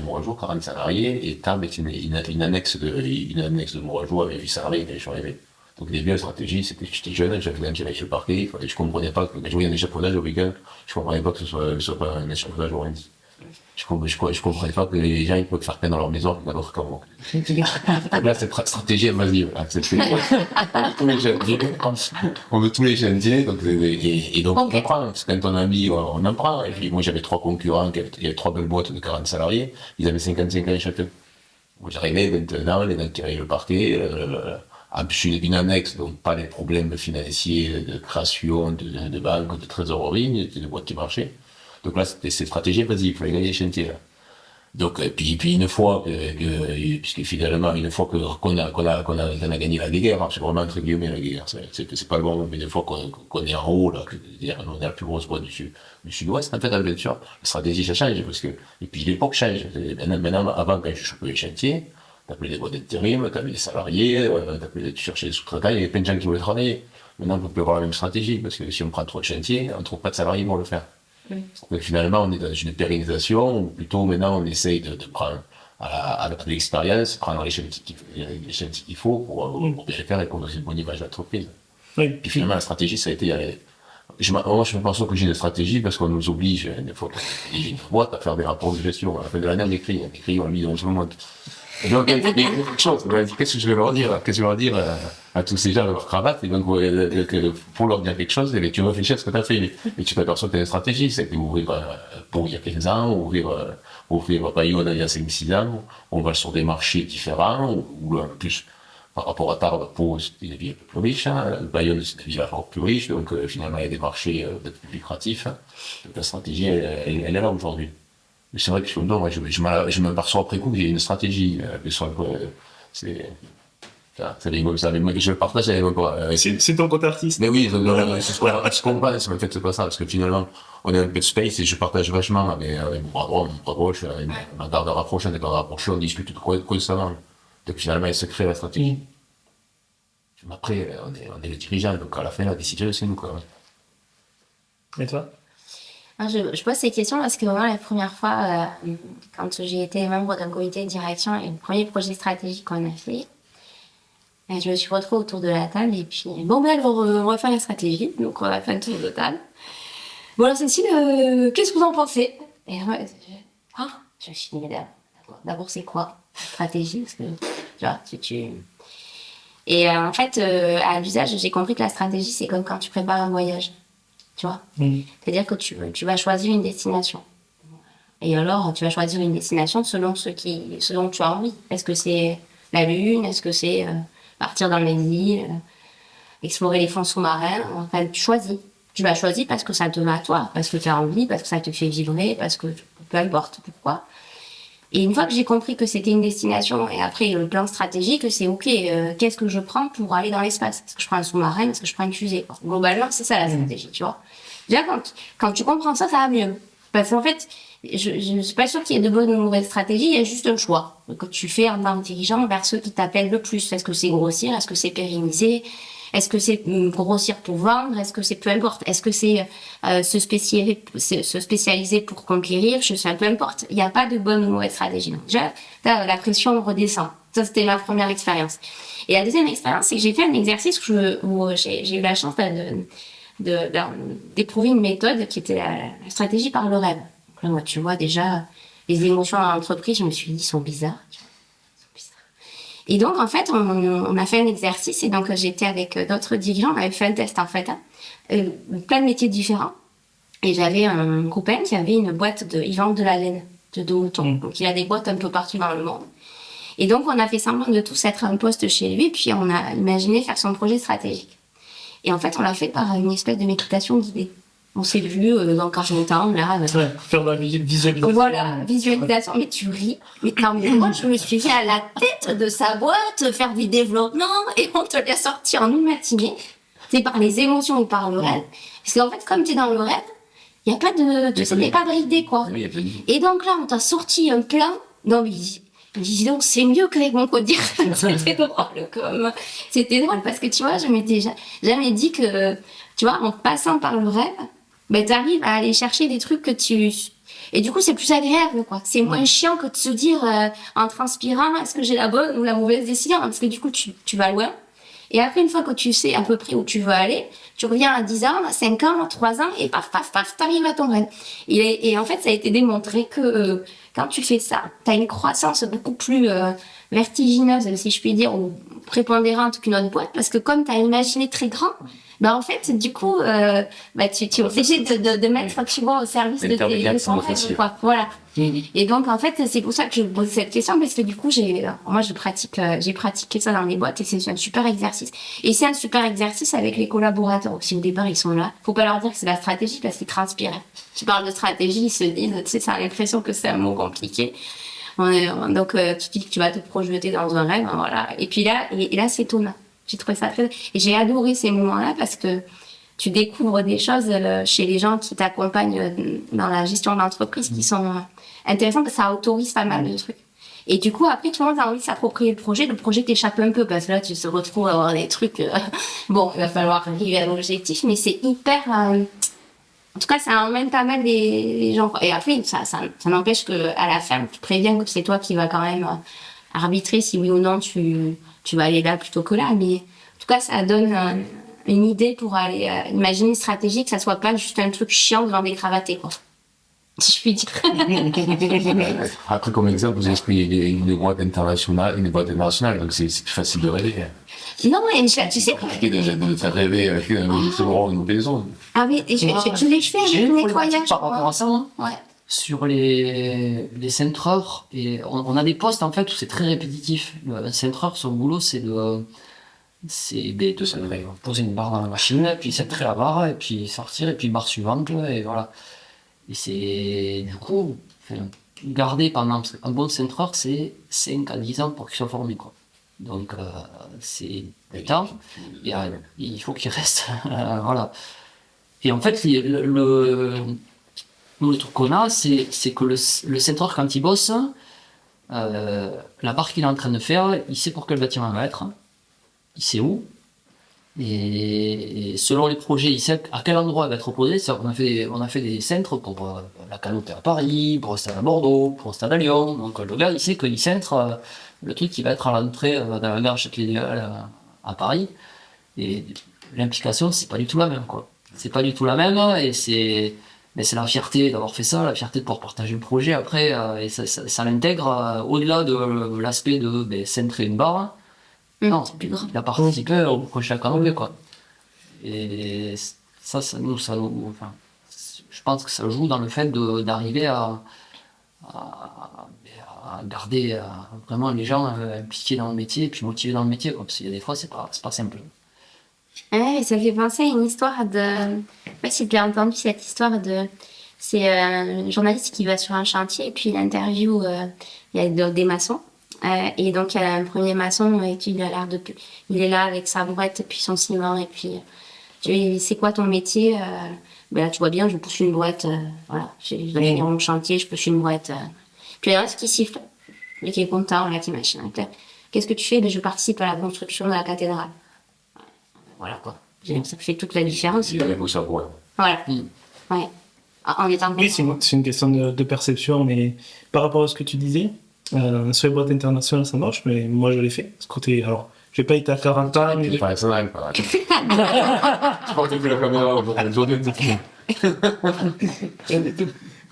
Mourageau, 40 salariés, et TAB est une annexe de Mourageau avec 8 salariés quand je suis arrivé. Donc, au début, la stratégie, c'était que j'étais jeune, j'avais le parquet, je comprenais pas que quand je voyais un échafaudage au week-end, je comprenais pas que ce soit pas un échafaudage au lundi. Je comprenais pas que les gens ils peuvent faire peine dans leur maison dans d'autres camps. Là, cette stratégie, elle m'a dit, voilà, tous les jeunes, on veut tous les jeunes, et donc, on apprend. Parce que quand on a mis, on en prend. Et puis, moi, j'avais 3 concurrents, il y avait 3 belles boîtes de 40 salariés, ils avaient 55 ans chacun. Moi, j'arrivais, 21 ans, les mecs qui arrivaient le parquet, je suis une annexe, donc pas les problèmes financiers de création, de banque, de trésorerie, de boîtes qui marchaient. Donc là, c'était cette stratégie, vas-y, il fallait gagner les chantiers, là. Donc, puis une fois puisque finalement, une fois qu'on a gagné la guerre, hein, c'est vraiment entre guillemets la guerre, c'est pas le bon, mais une fois qu'on est en haut, là, on est la plus grosse boîte du sud-ouest, en fait, avec la stratégie, ça change, parce que, et puis l'époque change. Maintenant, avant, quand je chopais les chantiers, t'appelais des boîtes d'intérim, t'appelais des salariés, tu cherchais des sous-traitants, il y avait plein de gens qui voulaient travailler. Maintenant, on peut avoir la même stratégie, parce que si on prend trop de chantiers, on trouve pas de salariés pour le faire. Donc finalement, on est dans une pérennisation, ou plutôt maintenant on essaye de prendre à l'expérience, prendre les chantiers qu'il faut pour bien les faire et pour donner une bonne image de l'entreprise. Oui. Puis finalement, la stratégie, ça a été... Moi, je me pense que j'ai une stratégie parce qu'on nous oblige, des fois, une boîte à faire des rapports de gestion. À la fin de l'année, on écrit, on lit dans tout le monde. Et donc, il y a quelque chose. Qu'est-ce que je vais leur dire? Qu'est-ce que je vais leur dire à tous ces gens de leur cravate? Et donc, pour leur dire quelque chose, et tu réfléchis à ce que tu as fait. Et tu t'aperçois que tu as une stratégie. C'est ouvrir pour il y a 15 ans, ouvrir Bayonne il y a 5-6 ans. On va sur des marchés différents, ou en plus, par rapport à Tarbes, Pau, c'est une ville un peu plus riche, hein. Bayonne, c'est une ville encore plus riche, donc finalement, il y a des marchés peut-être plus lucratifs. Hein. Donc la stratégie, elle est là aujourd'hui. Mais c'est vrai que non, moi, je m'aperçois après coup que j'ai une stratégie. C'est rigolo ça, mais moi, je le partage avec moi. C'est ton côté artiste. Mais oui, je comprends, mais en fait, c'est pas ça, parce que finalement, on est un peu de space et je partage vachement avec mon bras droit, mon bras gauche, ma garde rapprochée, on discute constamment. Donc finalement, il se crée la stratégie. Après, on est le dirigeant, donc à la fin, la décision, c'est nous, quoi. Et toi? Alors, je pose ces questions parce que vraiment la première fois, quand j'ai été membre d'un comité de direction et le premier projet stratégique qu'on a fait, je me suis retrouvée autour de la table et puis, bon, on va faire la stratégie, donc on a fait un tour de table. Bon, alors Cécile, qu'est-ce que vous en pensez? Et moi, je me suis dit, d'abord c'est quoi la stratégie? Parce que, tu vois, Et en fait, à l'usage, j'ai compris que la stratégie, c'est comme quand tu prépares un voyage. Tu vois, c'est-à-dire que tu vas choisir une destination. Et alors, tu vas choisir une destination selon ce dont tu as envie. Est-ce que c'est la Lune? Est-ce que c'est partir dans les îles, explorer les fonds sous-marins? Enfin, tu choisis. Tu vas choisir parce que ça te va à toi, parce que tu as envie, parce que ça te fait vibrer, parce que peu importe pourquoi. Et une fois que j'ai compris que c'était une destination, et après le plan stratégique, c'est ok, qu'est-ce que je prends pour aller dans l'espace? Est-ce que je prends un sous-marin? Est-ce que je prends une fusée? Globalement, c'est ça la stratégie, tu vois. Déjà, quand tu comprends ça, ça va mieux. Parce qu'en fait, je ne suis pas sûre qu'il y ait de bonnes ou de mauvaises stratégies, il y a juste un choix que tu fais en tant que dirigeant vers ceux qui t'appellent le plus. Est-ce que c'est grossir? Est-ce que c'est pérenniser? Est-ce que c'est grossir pour vendre? Est-ce que c'est peu importe? Est-ce que c'est se spécialiser pour conquérir? Je sais, peu importe. Il n'y a pas de bonne ou mauvaise stratégie. Donc, déjà, là, la pression redescend. Ça, c'était ma première expérience. Et la deuxième expérience, c'est que j'ai fait un exercice où j'ai eu la chance d'éprouver une méthode qui était la stratégie par le rêve. Donc là, moi, tu vois, déjà, les émotions en entreprise, je me suis dit, ils sont bizarres. Et donc, en fait, on a fait un exercice et donc j'étais avec d'autres dirigeants, on avait fait un test en fait, plein de métiers différents. Et j'avais un copain qui avait une boîte il vend de la laine de mouton. Donc, il a des boîtes un peu partout dans le monde. Et donc, on a fait semblant de tous être un poste chez lui, puis on a imaginé faire son projet stratégique. Et en fait, on l'a fait par une espèce de méditation guidée. On s'est vu dans 40 ans, là. Faire de la visualisation. Voilà, visualisation, mais tu ris. Mais non, mais moi, je me suis mis à la tête de sa boîte, faire du développement, et on te l'a sorti en une matinée. C'est par les émotions et par le rêve. Parce qu'en fait, comme tu es dans le rêve, il n'y a pas de, tu sais, pas bridé, quoi. Et donc là, on t'a sorti un plan. Non, mais Je me dis donc c'est mieux qu'avec mon codir. C'était drôle parce que tu vois, je m'étais jamais dit que, tu vois, en passant par le rêve, ben t'arrives à aller chercher des trucs que et du coup c'est plus agréable quoi. C'est moins chiant que de se dire en transpirant est-ce que j'ai la bonne ou la mauvaise décision parce que du coup tu vas loin. Et après, une fois que tu sais à peu près où tu veux aller, tu reviens à 10 ans, à 5 ans, à 3 ans, et paf, paf, paf, t'arrives à ton rêve. Et en fait, ça a été démontré que quand tu fais ça, t'as une croissance beaucoup plus vertigineuse, si je puis dire, ou prépondérante qu'une autre boîte, parce que comme t'as imaginé très grand, bah en fait, du coup, tu es obligé de mettre, tu vois, au service de ton rêve, quoi. Voilà. Et donc, en fait, c'est pour ça que je pose cette question, parce que du coup, j'ai pratiqué ça dans les boîtes et c'est un super exercice. Et c'est un super exercice avec les collaborateurs aussi. Au départ, ils sont là. Faut pas leur dire que c'est la stratégie parce qu'ils transpirent. Tu parles de stratégie, ils se disent, tu sais, ça a l'impression que c'est un mot compliqué. Donc, tu dis que tu vas te projeter dans un rêve, voilà. Et puis là, c'est étonnant. J'ai trouvé ça très, et j'ai adoré ces moments-là parce que tu découvres des choses chez les gens qui t'accompagnent dans la gestion de l'entreprise qui sont intéressantes, que ça autorise pas mal de trucs. Et du coup, après, tout le monde a envie de s'approprier le projet t'échappe un peu parce que là, tu te retrouves à avoir des trucs, bon, il va falloir arriver à l'objectif, mais c'est hyper, en tout cas, ça emmène pas mal les gens. Et après, ça n'empêche que à la fin, tu préviens que c'est toi qui vas quand même arbitrer si oui ou non tu vas aller là plutôt que là. Mais en tout cas, ça donne une idée pour aller imaginer une stratégie que ça soit pas juste un truc chiant devant des cravatés, quoi. Si je puis dire. Après, comme exemple, vous avez pris une boîte internationale, donc c'est plus facile de rêver. Non, mais tu sais. De faire rêver avec une maison. Ah oui, je l'ai fait avec le nettoyage. Par rapport à ça, hein. Ouais. Sur les centreurs, et on a des postes en fait où c'est très répétitif. Un centreur, son boulot, c'est de poser une barre dans la machine, puis centrer la barre, et puis sortir, et puis barre suivante, et voilà. Et c'est du coup, garder pendant un bon centreur, c'est 5 à 10 ans pour qu'il soit formé, quoi. Donc c'est du temps, il faut qu'il reste, voilà. Et en fait, le truc qu'on a, c'est que le centreur, quand il bosse, la barre qu'il est en train de faire, il sait pour quel bâtiment il va être, il sait où, et selon les projets, il sait à quel endroit il va être posé. On a fait des centres pour la Canopée à Paris, pour le stade à Bordeaux, pour le stade à Lyon. Donc le gars, il sait qu'il centre le truc qui va être à l'entrée dans la gare Châtelet-Léal à Paris. Et l'implication, c'est pas du tout la même, quoi. C'est pas du tout la même, mais c'est la fierté d'avoir fait ça, la fierté de pouvoir partager le projet après, et ça l'intègre au-delà de l'aspect de centrer une barre. Non, c'est plus grave. Il a participé au projet à Canopée, quoi. Et ça nous, enfin, je pense que ça joue dans le fait d'arriver à garder vraiment les gens impliqués dans le métier et puis motivés dans le métier, quoi, parce qu'il y a des fois, c'est pas simple. Ouais, ça fait penser à une histoire de. Je sais pas si tu as entendu cette histoire de. C'est un journaliste qui va sur un chantier et puis il interview. Il y a des maçons. Et donc, il y a un premier maçon et il a l'air de. Il est là avec sa brouette et puis son ciment. Et puis, tu lui dis, c'est quoi ton métier? Ben là, tu vois bien, je pousse une boîte. Voilà, je dois venir au chantier, je pousse une boîte. Puis il y a un qui siffle. Et qui est content, là, qui machin. Qu'est-ce que tu fais? Ben, je participe à la construction de la cathédrale. Voilà quoi. Ça fait toute la différence. Il y a ça, ouais. Voilà. Ouais. En étant. Oui, c'est une question de perception, mais par rapport à ce que tu disais, sur les boîtes internationales ça marche, mais moi je l'ai fait. Ce côté, alors, j'ai pas été à 40 ans, mais. C'est pas ça, je crois que tu fais la caméra aujourd'hui.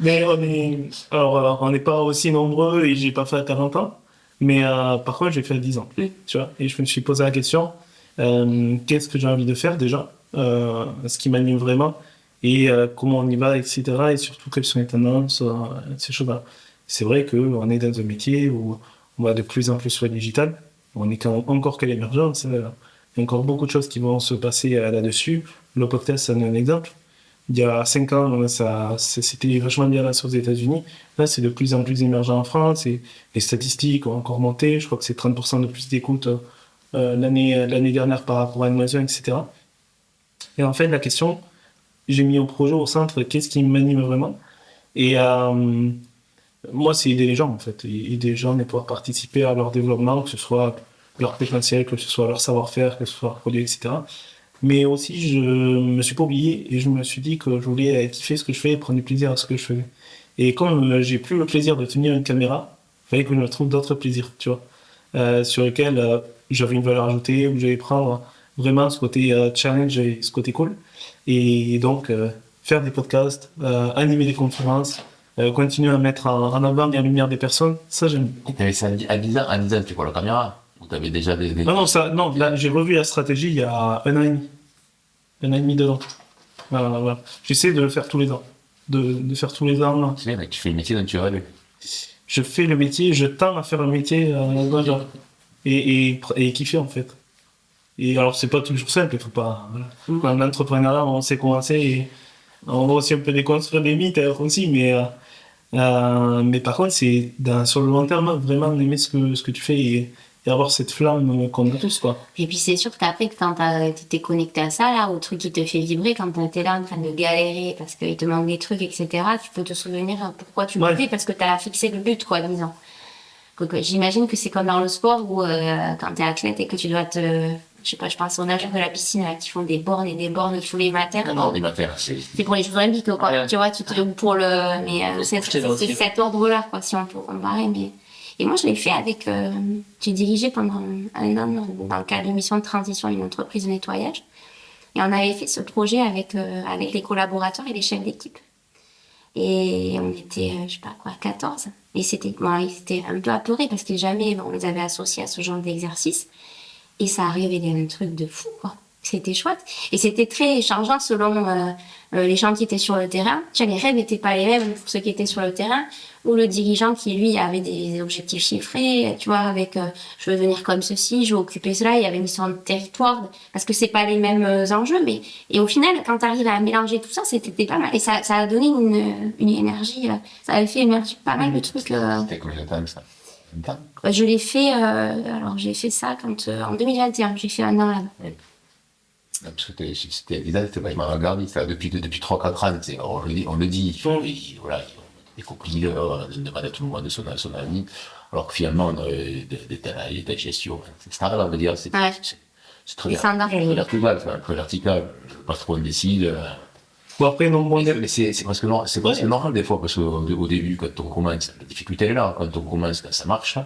Mais on n'est pas aussi nombreux et j'ai pas fait à 40 ans. Mais par contre, j'ai fait à 10 ans. Tu vois, et je me suis posé la question, qu'est-ce que j'ai envie de faire déjà, ce qui m'anime vraiment, et comment on y va, etc. Et surtout, quelles sont les tendances, ces choses-là. C'est vrai qu'on est dans un métier où on va de plus en plus sur le digital. On n'est encore qu'à l'émergence. Il y a encore beaucoup de choses qui vont se passer là-dessus. Le podcast, c'est un exemple. Il y a 5 ans, c'était vachement bien là aux États-Unis. Là, c'est de plus en plus émergent en France. Et les statistiques ont encore monté. Je crois que c'est 30% de plus d'écoute l'année dernière par rapport à Amazon, etc. Et en fait, la question, j'ai mis au projet au centre, qu'est-ce qui m'anime vraiment? Et Moi, c'est aider les gens, en fait. Aider les gens et pouvoir participer à leur développement, que ce soit leur potentiel, que ce soit leur savoir-faire, que ce soit leur produit, etc. Mais aussi, je me suis pas oublié et je me suis dit que je voulais kiffer ce que je fais et prendre du plaisir à ce que je faisais. Et comme j'ai plus le plaisir de tenir une caméra, il fallait que je me trouve d'autres plaisirs, tu vois, sur lesquels j'avais une valeur ajoutée, où j'allais prendre vraiment ce côté challenge et ce côté cool. Et donc, faire des podcasts, animer des conférences, continuer à mettre en avant et en lumière des personnes, ça j'aime. Et t'avais ça à 10 ans, tu vois la caméra? Ou t'avais déjà des... Non, non, non, là, j'ai revu la stratégie il y a un an et demi. Un an et demi, 2 ans. Voilà, voilà. J'essaie de le faire tous les ans. De faire tous les ans. Là. C'est bien, mec, tu fais le métier dont tu rêves. Je fais le métier, je tends à faire le métier voilà. Et kiffer en fait. Et alors, c'est pas toujours simple, il faut pas. Voilà. En entrepreneuriat, on sait commencer et on va aussi un peu déconstruire les mythes aussi, mais par contre, c'est sur le long terme, vraiment aimer ce que tu fais et avoir cette flamme qu'on a tous, quoi. Et puis c'est sûr qu'après, quand t'es connecté à ça, là, au truc qui te fait vibrer, quand t'es là en train de galérer parce qu'il te manque des trucs, etc., tu peux te souvenir pourquoi tu le fais, parce que t'as fixé le but, quoi, disons. Donc, j'imagine que c'est comme dans le sport où quand t'es athlète et que tu dois je sais pas, je pense aux nageurs de la piscine là, qui font des bornes et des bornes tous les matins. Non, des matins, c'est pour les Jeux Olympiques, quoi. Ouais. Tu vois, pour le, mais c'est cet ordre-là, quoi, si on peut comparer, mais. Et moi, je l'ai fait j'ai dirigé pendant un an dans le cadre d'une mission de transition une entreprise de nettoyage. Et on avait fait ce projet avec les collaborateurs et les chefs d'équipe. Et on était, je sais pas quoi, 14. Et ils étaient un peu apeurés parce que jamais on les avait associés à ce genre d'exercice. Et ça a révélé un truc de fou, quoi. C'était chouette. Et c'était très changeant selon les gens qui étaient sur le terrain. Tu vois, les rêves n'étaient pas les mêmes pour ceux qui étaient sur le terrain. Ou le dirigeant qui, lui, avait des objectifs chiffrés, tu vois, avec je veux devenir comme ceci, je veux occuper cela. Il y avait une mission de territoire, parce que c'est pas les mêmes enjeux. Et au final, quand tu arrives à mélanger tout ça, c'était pas mal. Et ça a donné une énergie, ça avait fait émerger pas mal de trucs. C'était combien de temps, ça? Je l'ai fait, alors j'ai fait ça en 2021, j'ai fait un an là-bas. Oui. Non, parce que c'était évident, c'était pas, il m'a regardé, ça, depuis 3-4 ans, on le dit, voilà, des copines, on demande à tout le monde de son avis, alors que finalement, on a des gestions, c'est standard, on va dire, c'est Ouais. très Les standards. vertical, après l'article, le patron décide. Bon, après, non, Mais c'est presque normal des fois, parce qu'au début, quand on commence, la difficulté est là, quand on commence, quand ça marche,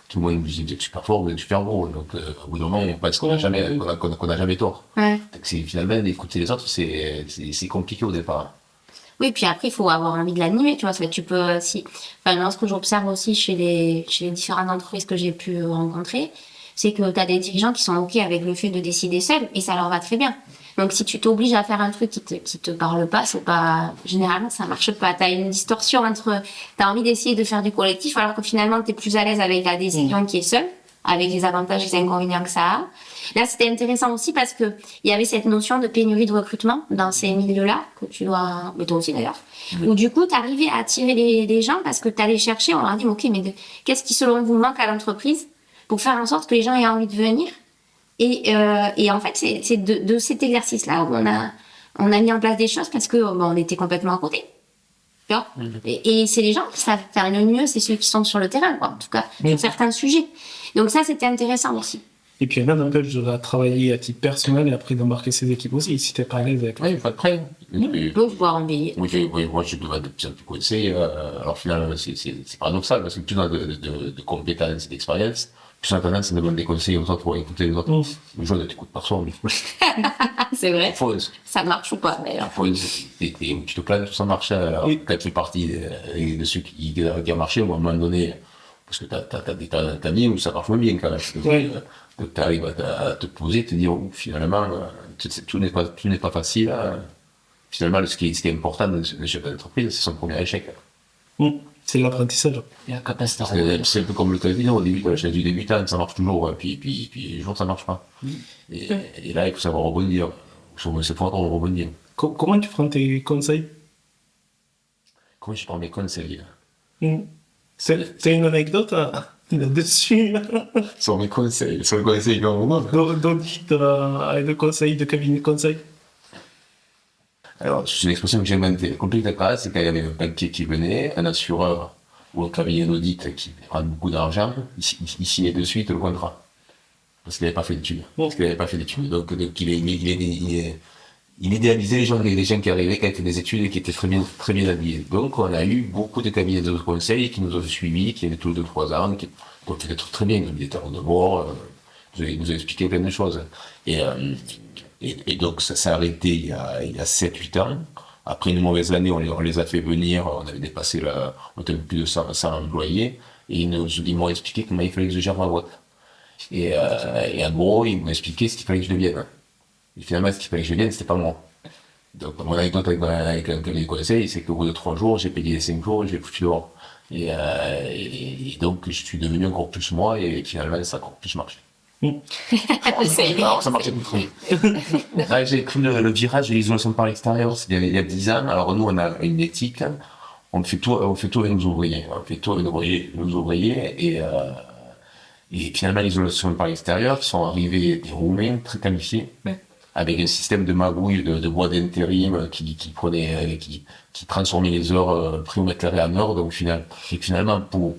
tout le monde nous dit vous êtes super fort, vous êtes super gros. Donc, au bout d'un moment, on pense qu'on n'a jamais tort. Ouais. Donc, finalement, d'écouter les autres, c'est compliqué au départ. Oui, puis après, il faut avoir envie de l'animer, tu vois. Parce que tu peux, moi, ce que j'observe aussi chez les différentes entreprises que j'ai pu rencontrer, c'est que tu as des dirigeants qui sont OK avec le fait de décider seuls et ça leur va très bien. Donc, si tu t'obliges à faire un truc qui te parle pas, généralement, ça marche pas. T'as une distorsion t'as envie d'essayer de faire du collectif alors que finalement, t'es plus à l'aise avec la décision qui est seule, avec les avantages et les inconvénients que ça a. Là, c'était intéressant aussi parce que il y avait cette notion de pénurie de recrutement dans ces milieux-là, que mais toi aussi d'ailleurs, où du coup, t'arrivais à attirer les gens parce que t'allais chercher, on leur dit, OK, mais qu'est-ce qui selon vous manque à l'entreprise pour faire en sorte que les gens aient envie de venir? Et en fait, c'est de cet exercice-là où on a mis en place des choses parce que on était complètement à côté. Tu vois. Et c'est les gens qui savent faire le mieux, c'est ceux qui sont sur le terrain, quoi, en tout cas, sur certains sujets. Donc ça, c'était intéressant aussi. Et puis, rien n'empêche de travailler à titre personnel et après d'embarquer ses équipes aussi, si t'es pas à l'aise avec. Oui, pas de près. Donc, voir un billet. Oui, moi, je demande de plus en plus conseil. Alors, finalement, c'est paradoxal, parce que plus on a de compétences et d'expérience, plus on a tendance à demander des conseils aux autres pour écouter les autres. Les gens ne t'écoutent personne. C'est vrai. Fausse. Ça marche ou pas, d'ailleurs. Tu te plains, tout ça marche. Alors, quand tu fais partie de ceux qui ont marché, à un moment donné, parce que t'as mis où ça marche moins bien quand même. Oui. Donc, tu arrives à te poser, te dire, finalement, tout n'est pas facile. Finalement, ce qui est important dans le chef d'entreprise, c'est son premier échec. C'est l'apprentissage. Il y a un capacité. C'est un peu comme le casino, au début, quand j'ai du débutant, ça marche toujours, puis les jours, ça marche pas. Et là, il faut savoir rebondir. Il faut savoir rebondir. Comment tu prends tes conseils? Comment je prends mes conseils? C'est une anecdote là-dessus? Sur mes conseils, d'un moment. D'audit, de conseil, de cabinet de conseil? Alors, c'est une expression que j'ai inventée. Le compliqué de la classe, c'est quand il y avait un banquier qui venait, un assureur, ou un cabinet d'audit qui prend beaucoup d'argent, il signait de suite le contrat. Parce qu'il n'avait pas fait d'études. Donc il idéalisait les gens qui arrivaient, qui avaient fait des études et qui étaient très bien habillés. Donc, on a eu beaucoup de cabinets de conseil qui nous ont suivis, qui avaient tous les 2-3 ans, qui ont fait des trucs très bien, des terrains de bord, ils nous ont expliqué plein de choses. Et donc, ça s'est arrêté il y a 7-8 ans. Après une mauvaise année, on les a fait venir, on avait dépassé on était plus de 100 employés, et ils m'ont expliqué comment il fallait que je gère ma boîte. Et en gros, ils m'ont expliqué ce qu'il fallait que je devienne. Et finalement, ce qu'il fallait que je devienne, c'était pas moi. Donc, mon anecdote avec un cabinet de conseil, c'est qu'au bout de 3 jours, j'ai payé les 5 jours et je l'ai foutu dehors. Et donc, je suis devenu encore plus moi, et finalement, ça a encore plus marché. Alors, ça marchait beaucoup. J'ai pris le virage de l'isolation par l'extérieur, c'était il y a 10 ans. Alors, nous, on a une éthique, on fait tout avec nos ouvriers. On fait tout avec nos ouvriers, et finalement, l'isolation par l'extérieur, sont arrivés des Roumains très qualifiés, avec un système de magouille, de bois d'intérim qui transformait les heures prix au mètre carré en heures. Donc finalement, pour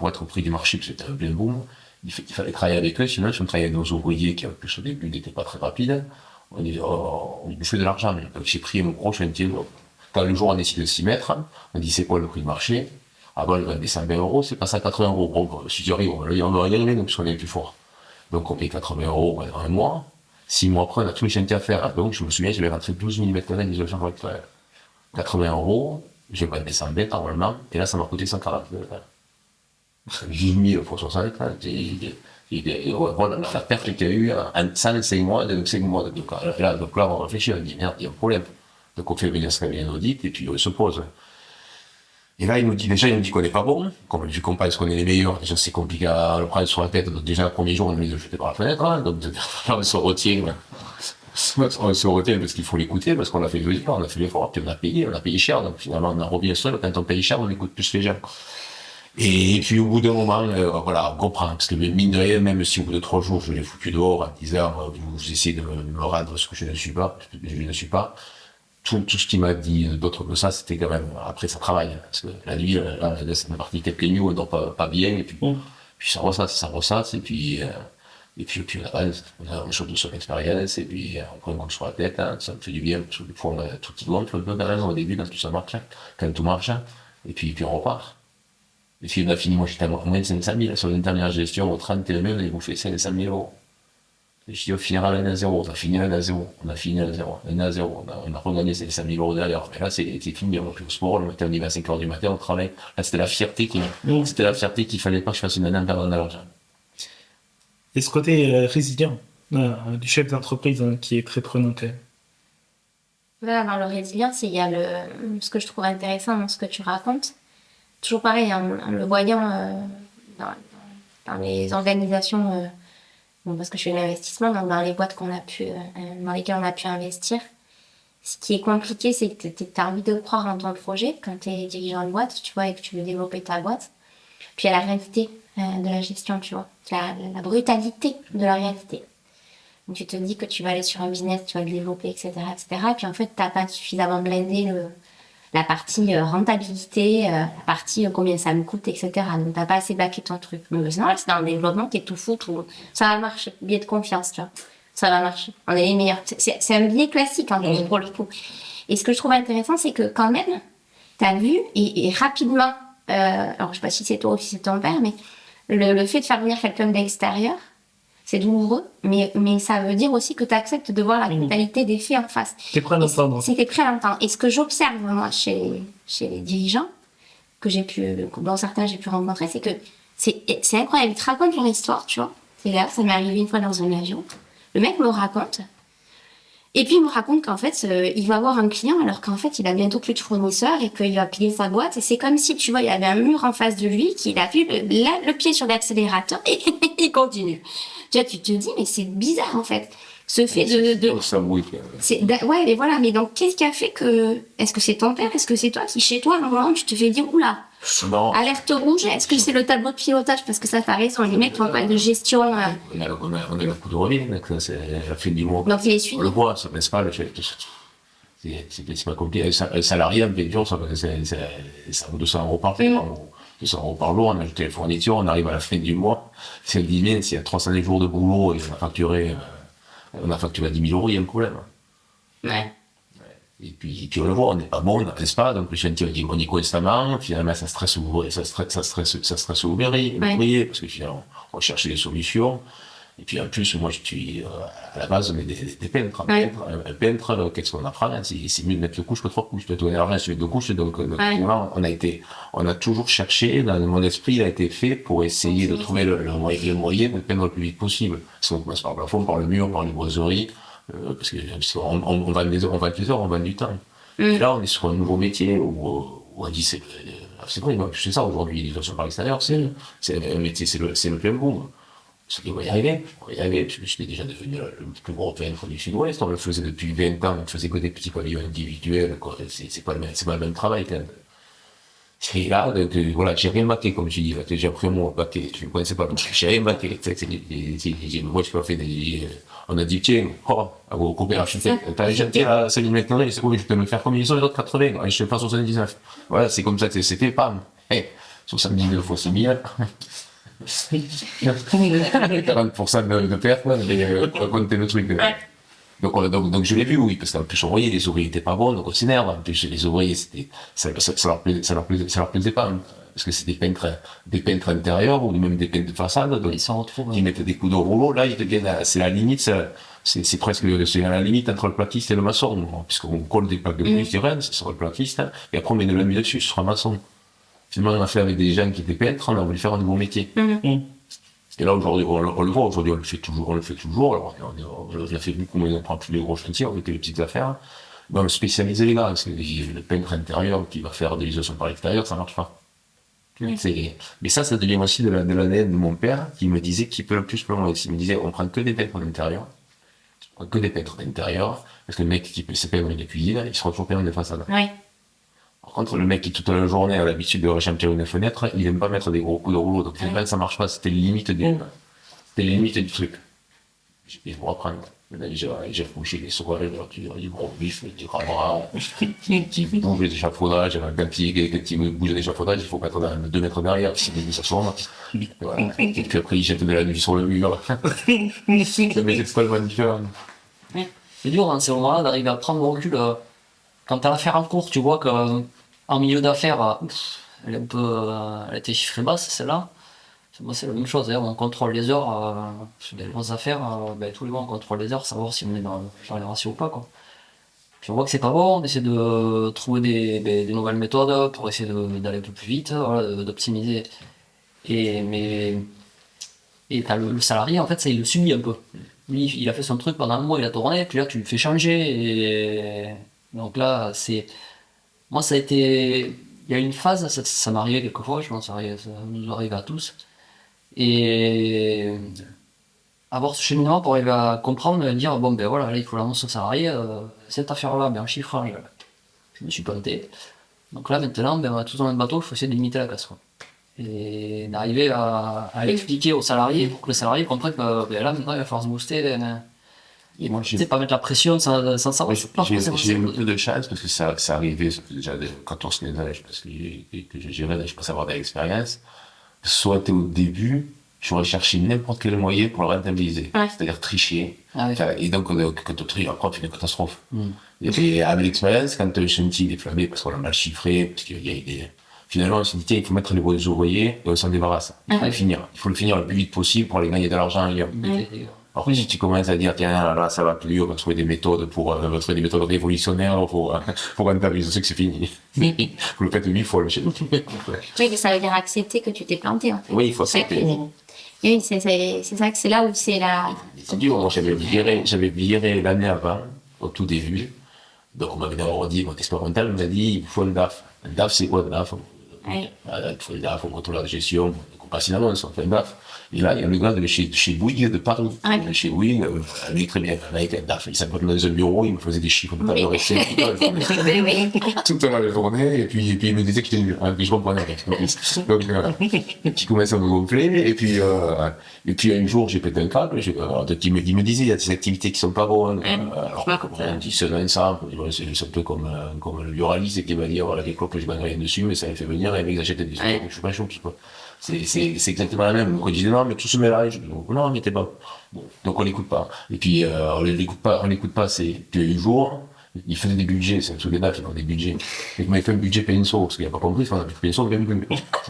être au prix du marché, c'était un plein boom, il fallait travailler avec eux. Sinon, si on travaillait avec nos ouvriers, qui en plus au début n'étaient pas très rapides, on bouffait de l'argent. Donc j'ai pris mon gros chantier. Quand le jour on décide de s'y mettre, on dit c'est quoi le prix du marché? Ah bon, le 120 €, c'est passé à 80 €. Bon, si tu arrives, on va y arriver, donc on est plus fort. Donc on paye 80 € pendant un mois. 6 mois après, on a tous les chantiers à faire. Donc je me souviens, j'avais rentré 12 000 m² d'isolation par l'extérieur. 80 €, j'ai pas descendu bête normalement, et là ça m'a coûté 140 €. 10 000 fois 60, voilà la perte qu'il y a eu en 5 mois, donc 5 mois. Donc là, on réfléchit, on dit merde, il y a un problème. Donc on fait venir ce cabinet d'audit, et puis on se pose. Et là, il nous dit qu'on n'est pas bon, vu qu'on pense qu'on est les meilleurs, déjà c'est compliqué à le prendre sur la tête, donc déjà le premier jour, on nous les a jetés par la fenêtre, donc on se retient parce qu'il faut l'écouter, parce qu'on a fait l'effort, on a fait l'effort, puis on a payé cher, donc finalement on en revient seul, quand on paye cher, on écoute plus les gens. Et puis au bout d'un moment, voilà, on comprend, parce que mine de rien, même si au bout de 3 jours, je l'ai foutu dehors en disant, vous essayez de me rendre ce que je ne suis pas, tout ce qu'il m'a dit d'autre que ça, c'était quand même, après ça travaille, parce que la nuit, c'est une partie quelques nuits, on dort pas bien, et puis ça ressasse, et puis on chope de son expérience, et puis on prend un coup sur la tête, ça me fait du bien, parce que des fois on a tout qui gonfle un peu quand même au début, quand tout marche, et puis on repart. Et puis on a fini, moi j'étais à moins de 500 000, sur une dernière gestion, au 31 mai, ils m'ont fait 500 000 €. Et je dis, on finira l'année à 0, on a fini l'année à 0, on a regagné ces 5 000 € derrière. Mais là, c'est fini, on va plus au sport, le matin, on y va à 5 h du matin, on travaille. Là, c'était la fierté qu'il fallait pas que je fasse une année en perdant de l'argent. Et ce côté résilient du chef d'entreprise qui est très prenant quand même. Voilà, dans le résilience, il y a ce que je trouve intéressant dans ce que tu racontes. Toujours pareil, en le voyant dans les organisations, parce que je fais de l'investissement, donc dans les boîtes dans lesquelles on a pu investir. Ce qui est compliqué, c'est que tu as envie de croire en ton projet quand tu es dirigeant de boîte, tu vois, et que tu veux développer ta boîte. Puis il y a la réalité de la gestion, tu vois, la brutalité de la réalité. Donc tu te dis que tu vas aller sur un business, tu vas le développer, etc., etc. Et puis en fait, tu n'as pas suffisamment blindé la partie rentabilité, la partie combien ça me coûte, etc. Donc t'as pas assez baqué ton truc. Mais c'est normal, c'est dans le développement, t'es tout fou, ça va marcher. Biais de confiance, tu vois. Ça va marcher. On est les meilleurs. C'est un biais classique, hein, pour le coup. Et ce que je trouve intéressant, c'est que quand même, t'as vu, et rapidement, alors je sais pas si c'est toi ou si c'est ton père, mais le fait de faire venir quelqu'un d'extérieur, c'est douloureux, mais ça veut dire aussi que tu acceptes de voir la totalité des faits en face. T'es prêt à l'entendre. C'était prêt à l'entendre. Et ce que j'observe, moi, chez les dirigeants, dont certains j'ai pu rencontrer, c'est que c'est incroyable. Ils te racontent leur histoire, tu vois. C'est là, ça m'est arrivé une fois dans un avion. Le mec me raconte. Et puis, il me raconte qu'en fait, il va avoir un client alors qu'en fait, il a bientôt plus de fournisseurs et qu'il va plier sa boîte. Et c'est comme si, tu vois, il y avait un mur en face de lui, qu'il a vu le pied sur l'accélérateur et il continue. Tu vois, tu te dis, mais c'est bizarre, en fait. Ce fait ouais, mais voilà. Mais donc, qu'est-ce qui a fait est-ce que c'est ton père? Est-ce que c'est toi qui, chez toi, à un moment, tu te fais dire, oula, alerte rouge? Est-ce que c'est le tableau de pilotage? Parce que ça paraît, sont les mecs qui ont pas de gestion. On a le coup de revient, c'est la fin du mois. Donc, il est suivi. On le voit, ça baisse pas, c'est pas compliqué. Un salarié, en pension, ça vaut 200 € par jour. 200 euros par jour, on a acheté les fournitures, on arrive à la fin du mois, si on dit bien, s'il y a 300 jours de boulot et on a facturé 10 000 euros, il y a un problème. Ouais. Et puis on le voit, on n'est pas bon, on n'appelle pas, donc le chantier on y constamment, finalement ça stresse l'ouvrier, parce que finalement on cherche des solutions. Et puis en plus, moi je suis à la base des peintres. Un peintre, qu'est-ce qu'on apprend? C'est mieux de mettre 2 couches que 3 couches. Tu dois donner l'argent sur 2 couches, donc finalement, on a toujours cherché, dans mon esprit, il a été fait pour essayer de trouver le moyen de peindre le plus vite possible. Parce qu'on commence par le plafond, par le mur, par les boiseries, parce qu'on vend des heures, on vend du temps. Et là, on est sur un nouveau métier où on dit c'est vrai, c'est ça aujourd'hui, l'isolation par l'extérieur, c'est un métier, c'est le plein boom. On va y arriver. Je suis déjà devenu le plus gros peintre du Sud-Ouest. On le faisait depuis 20 ans, on faisait que des petits pavillons individuels, quoi. C'est pas le même travail, quand même. Et là, voilà, j'ai rien maté, comme tu dis, là. J'ai appris un mot, maté. Je ne connaissais pas, j'ai rien maté. Moi, je pas fait on a dit, tiens, au coopératif, t'as un chantier à 5 000 mètres carrés, c'est oui, je peux me faire combien ils sont les autres 80, je te fais 79. Voilà, c'est comme ça que c'était, pam. 70 000 fois 6 000. 40% de perte, compter le truc. Donc je l'ai vu, oui, parce qu'en plus on voyait les ouvriers n'étaient pas bons, donc on s'énerve. En plus les ouvriers, ça leur plaisait pas, hein, parce que c'est des peintres intérieurs ou même des peintres de façade, donc Ils s'en retrouvent. ils mettent des coups de rouleau, là ils deviennent, c'est la limite, c'est presque c'est à la limite entre le plaquiste et le maçon, puisqu'on colle des plaques de polystyrène, c'est sur le plaquiste, et après on met de la mie dessus, sur un maçon. Finalement, on a fait avec des gens qui étaient peintres, on a voulu faire un nouveau métier. Et là, aujourd'hui, on le voit, aujourd'hui, on le fait toujours. Alors, on l'a fait beaucoup, mais on prend plus les gros chantiers, on fait que les petites affaires. Mais on spécialise les gars, parce que le peintre intérieur qui va faire de l'isolation par l'extérieur, ça marche pas. Mais ça devient aussi de l'ADN de mon père, qui me disait qu'il peut le plus loin. Il me disait, on prend que des peintres d'intérieur. Parce que le mec qui peut se peindre une cuisine, il se retrouve peindre des façades. Ouais. Par contre, le mec qui toute la journée a l'habitude de rechanter une fenêtre, il aime pas mettre des gros coups de rouleau, donc finalement ça marche pas, c'était les limites du truc. Et pour apprendre, j'ai repoussé les soirées, du gros bif, du gras, bouger d'échafaudage, quand il me bouge d'échafaudage, il faut mettre 2 mètres derrière, sinon ça tourne. Voilà. Et puis après, il jette de la nuit sur le mur. Mais c'est totalement différent. C'est dur, hein, ces moments-là, d'arriver à prendre le recul. Quand t'as l'affaire en cours, tu vois qu'en milieu d'affaires, elle est un peu, elle était chiffrée basse, celle-là. Moi, c'est la même chose, hein, on contrôle les heures, sur les grosses affaires, tous les mois on contrôle les heures, savoir si on est dans les ratios ou pas, quoi. Puis on voit que c'est pas bon, on essaie de trouver des nouvelles méthodes pour essayer d'aller un peu plus vite, voilà, d'optimiser. Et t'as le salarié, en fait, ça, il le subit un peu. Lui, il a fait son truc pendant un mois, il a tourné, puis là, tu le fais changer, et donc là, moi, ça a été... Il y a une phase, ça m'est arrivé quelquefois, je pense que ça nous arrive à tous. Et avoir ce cheminement pour arriver à comprendre et dire, bon, ben voilà, là, il faut l'annoncer au salarié, cette affaire-là, en chiffrage, je me suis planté. Donc là, maintenant, on va tous dans le même bateau, il faut essayer de limiter la casse, quoi. Et d'arriver à l'expliquer aux salariés pour que les salariés comprennent que là, maintenant, il va falloir se booster. Et moi, tu sais, pas mettre la pression sans savoir. J'ai eu un peu de chance parce que ça arrivait déjà quand on se met dans l'âge, parce que j'ai pas savoir de l'expérience. Soit t'es au début, j'aurais cherché n'importe quel moyen pour le rentabiliser. Ouais. C'est-à-dire tricher. Ah oui. Et donc, quand tu triches, après, on fait une catastrophe. Et puis, avec l'expérience, quand le chantier est flammé parce qu'on l'a mal chiffré, parce qu'il y a des... Finalement, on s'est dit, tiens, il faut mettre les bons ouvriers et on s'en débarrasse. Il faut le finir le plus vite possible pour aller gagner de l'argent ailleurs. Après, si tu commences à dire, tiens, là, ça va plus, on va trouver des méthodes révolutionnaires pour rentabiliser, je sais que c'est fini. Vous le faites 8 fois, le chef. Oui, mais ça veut dire accepter que tu t'es planté, en fait. Oui, il faut accepter. Oui, c'est ça que c'est là où c'est la... C'est dur, moi, j'avais viré l'année avant, au tout début. Donc, on m'avait d'abord dit, mon expérimental m'a dit, il faut un DAF. Un DAF, c'est quoi, un DAF? Il faut le DAF, on contrôle la gestion, on passe une annonce, on fait un DAF. Et là, il y a le gars de chez Bouygues de Paris. Ouais. Chez Bouygues, lui, très bien. Là, il s'appelle dans un bureau, il me faisait des chiffres de valeur Excel Mais oui. toute la journée, et puis il me disait que j'étais nul, hein, puis je comprenais rien. Donc, qui commençait à me gonfler, et puis un jour, j'ai pété un câble, donc il me disait, il y a des activités qui sont pas bonnes, alors, on dit c'est un ensemble, c'est un peu comme le buraliste qui va dire, voilà, les coques, je gagne rien dessus, mais ça les fait venir, et les mecs achètent des trucs, je suis pas chaud, quoi. C'est exactement la même. Donc on disait non mais tout se mélange. Non mais t'es pas. Bon, donc on l'écoute pas. Et puis on l'écoute pas. C'est puis un jour il faisait des budgets. C'est sous les dates ils font des budgets. Et il m'avait fait un budget pinceau parce qu'il a pas compris. On a plus de pinceau même plus.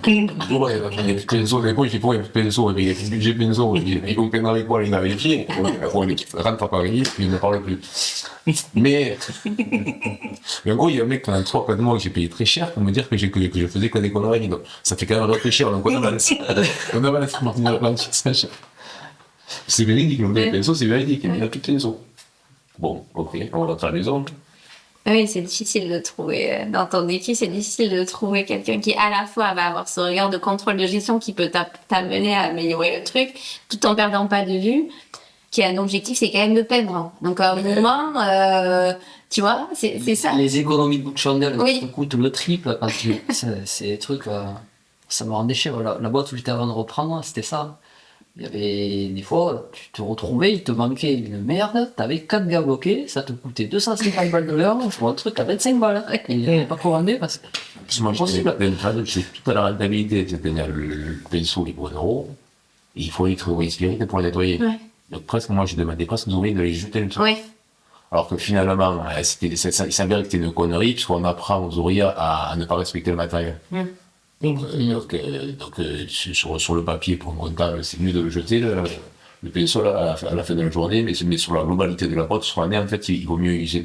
Il y a plus de pinceau. Des fois il fait pour il y a plus de pinceau. Il y a plus de budget pinceau. Il comprend avec quoi il avait les pieds. On rentre à Paris puis il ne parle plus. Mais en gros, il y a un mec pendant 3-4 mois que j'ai payé très cher pour me dire que je faisais que des conneries. Donc, ça fait quand même réfléchir. Donc, on a laissé Martin l'apprentissage. C'est véridique, le pinceau, c'est véridique. Il n'y a plus de pinceau. Bon, ok, on rentre à la maison. Oui, c'est difficile de trouver, dans ton métier, c'est difficile de trouver quelqu'un qui à la fois va avoir ce regard de contrôle de gestion qui peut t'amener à améliorer le truc, tout en perdant pas de vue, qui a un objectif, c'est quand même de peindre. Donc à un moment, tu vois, c'est ça. Les économies de bout de chandelle Oui. coûtent le triple, parce que c'est des trucs, ça me rendait chier. La boîte où j'étais avant de reprendre, c'était ça. Il y avait des fois, tu te retrouvais, il te manquait une merde, t'avais 4 gars bloqués, ça te coûtait 250 balles de l'heure pour un truc à 25 balles. Et il n'avait pas commandé parce que Parce que moi, j'ai toute la rentabilité, c'est-à-dire le pinceau, il vaut 1 euro, et il faut les trouver inspirés pour le nettoyer. Ouais. Donc presque, moi, je demandais presque aux ouvriers de les jeter le truc. Ouais. Alors que finalement, il s'avère que c'était une connerie, puisqu'on apprend aux ouvriers à ne pas respecter le matériel. Donc, sur le papier, pour un comptable, c'est mieux de le jeter, le pinceau à la fin de la journée, mais sur la globalité de la boîte, sur l'année, en fait, il vaut mieux user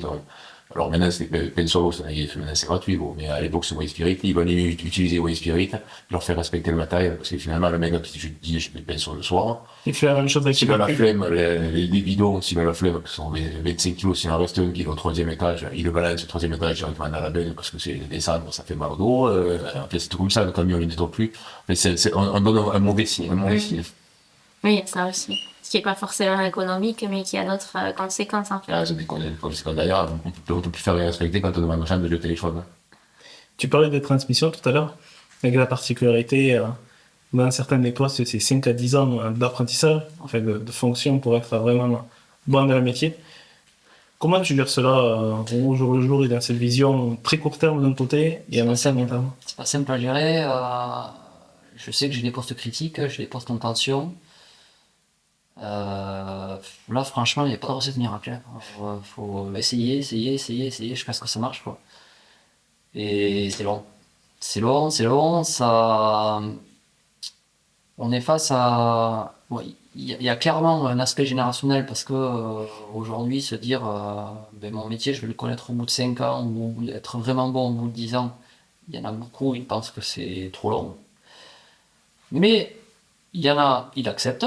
alors maintenant, c'est pinceau, maintenant c'est gratuit, bon, mais à l'époque, c'est Wayne Spirit, ils venaient utiliser Wayne Spirit, leur faire respecter le matériel, parce que finalement, le mec, qui te dit, je fais le pinceau le soir, Il fait la même chose avec s'il a la flemme, les bidons, s'il a la flemme, qui sont 25 kilos, s'il en reste un qui est au 3e étage, il le balance au 3e étage directement dans la benne, parce que c'est descendre, ça fait mal au dos, en fait, c'est tout comme ça, le camion, il ne nettoie plus. Mais on donne un mauvais signe, Oui, il y a ça aussi. Ce qui n'est pas forcément économique, mais qui a d'autres conséquences, en fait. Ah, je déconne, parce que d'ailleurs, on peut plus faire respecter quand on demande aux gens de le téléphone. Tu parlais de transmission tout à l'heure, avec la particularité, dans certains postes, c'est 5 à 10 ans d'apprentissage, enfin de fonction pour être vraiment bon dans le métier. Comment tu gères cela au jour le jour et dans cette vision très court terme d'un côté et à long terme? c'est pas simple à gérer. Je sais que j'ai des postes critiques, j'ai des postes en tension. Là, franchement, il n'y a pas de recette miracle. Faut essayer jusqu'à ce que ça marche, quoi. Et c'est long. C'est long, ça. On est face à. Ouais, il y a clairement un aspect générationnel parce que aujourd'hui, se dire mon métier, je vais le connaître au bout de 5 ans ou être vraiment bon au bout de 10 ans, il y en a beaucoup, ils pensent que c'est trop long. Mais il y en a, il accepte.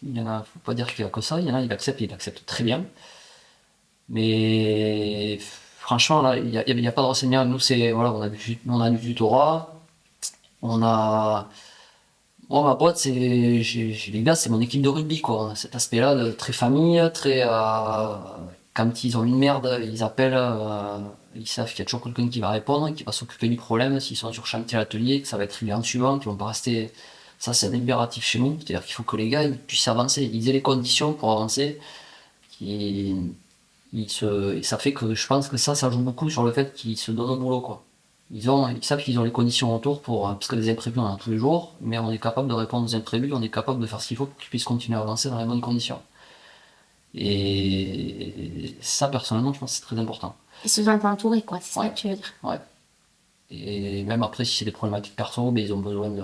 Il y en a, faut pas dire qu'il y a que ça. Il y en a, il accepte très bien. Mais franchement, là, il y a pas de renseignements. Nous, c'est voilà, on a du tutorat. On a, moi, ma boîte, j'ai les gars, c'est mon équipe de rugby, quoi. On a cet aspect-là de très famille, très, quand ils ont une merde, ils appellent, ils savent qu'il y a toujours quelqu'un qui va répondre, qui va s'occuper du problème, s'ils sont sur chantier à l'atelier, que ça va être régulièrement suivant, qu'ils vont pas rester. Ça, c'est un impératif chez nous, c'est-à-dire qu'il faut que les gars ils puissent avancer, ils aient les conditions pour avancer. Et ça fait que je pense que ça joue beaucoup sur le fait qu'ils se donnent au boulot, quoi. Ils savent qu'ils ont les conditions autour parce que les imprévus on en a tous les jours, mais on est capable de répondre aux imprévus, on est capable de faire ce qu'il faut pour qu'ils puissent continuer à avancer dans les bonnes conditions. Et ça, personnellement, je pense que c'est très important. Ils se sentent entourés, quoi, c'est ça que tu veux dire. Ouais. Et même après, si c'est des problématiques perso, ils ont besoin de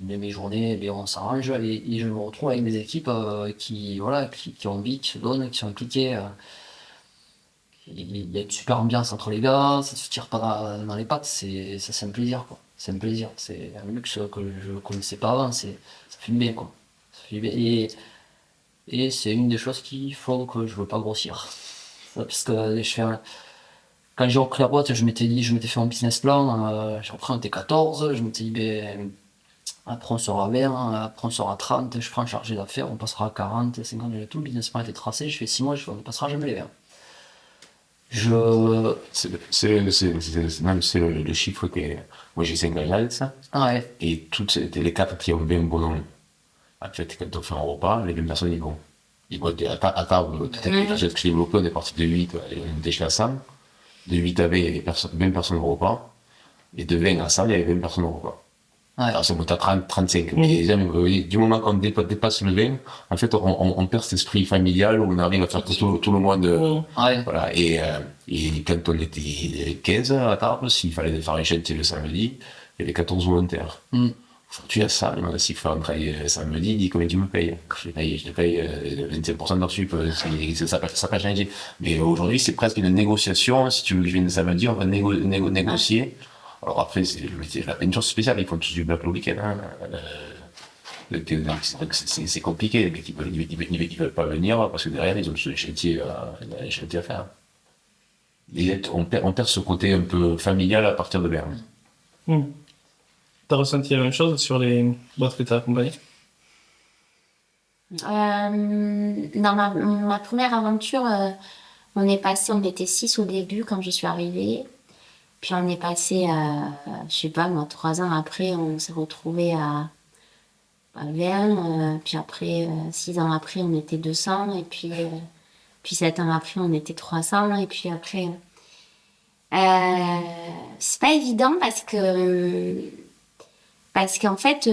demi-journée, on s'arrange et je me retrouve avec des équipes qui ont envie, qui se donnent, qui sont impliquées. Il y a une super ambiance entre les gars, ça se tire pas dans les pattes, c'est un plaisir, quoi. C'est un plaisir, c'est un luxe que je connaissais pas avant, ça fait du bien, quoi. Ça fait du bien. Et c'est une des choses qui font que je veux pas grossir. Parce que quand j'ai repris la boîte, je m'étais fait un business plan, j'ai repris un T14, je m'étais dit, Après, on sera 20, après, on sera 30, je prends un chargé d'affaires, on passera à 40, 50, et tout. Le business plan a été tracé, je fais 6 mois, on ne passera jamais les 20. Non, c'est le chiffre que moi j'ai 5 agences Ouais, et toutes les 4 qui ont 20 bonhommes. En fait, quand on fait un repas, les 20 personnes ils vont. Ils vont à table, peut-être que je l'ai développé, on est parti de 8, on était jusqu'à 100. De 8 à 20, il y avait 20 personnes au repas. Et de 20 à 100, il y avait 20 personnes au repas. ouais. Alors ça monte à 30, 35. Mais du moment qu'on dépasse le 20, en fait, on perd cet esprit familial où on arrive à faire tout le monde. Ouais. Voilà. Et quand on était 15 à table, s'il fallait faire un chantier le samedi, il y avait 14 volontaires. Tu as ça, s'il faut un travail samedi, il dit combien tu me payes. Je te paye 25% de sup, ça n'a pas changé. Mais aujourd'hui, c'est presque une négociation. Si tu veux que je vienne samedi, on va négocier. Alors après, c'est le métier, la peinture spéciale, ils font tous du bac le week-end. C'est compliqué, les mecs ils veulent pas venir parce que derrière, ils ont tous des chantiers à faire. Et on perd ce côté un peu familial à partir de Berne. T'as ressenti la même chose sur les boîtes que t'as accompagnées? Dans ma première aventure, on était 6 au début quand je suis arrivée. Puis on est passé à, je sais pas moi, 3 ans après, on s'est retrouvés à Verne. Puis après, 6 ans après, on était 200. Et puis 7 ans après, on était 300. Et puis après, c'est pas évident parce qu'en fait,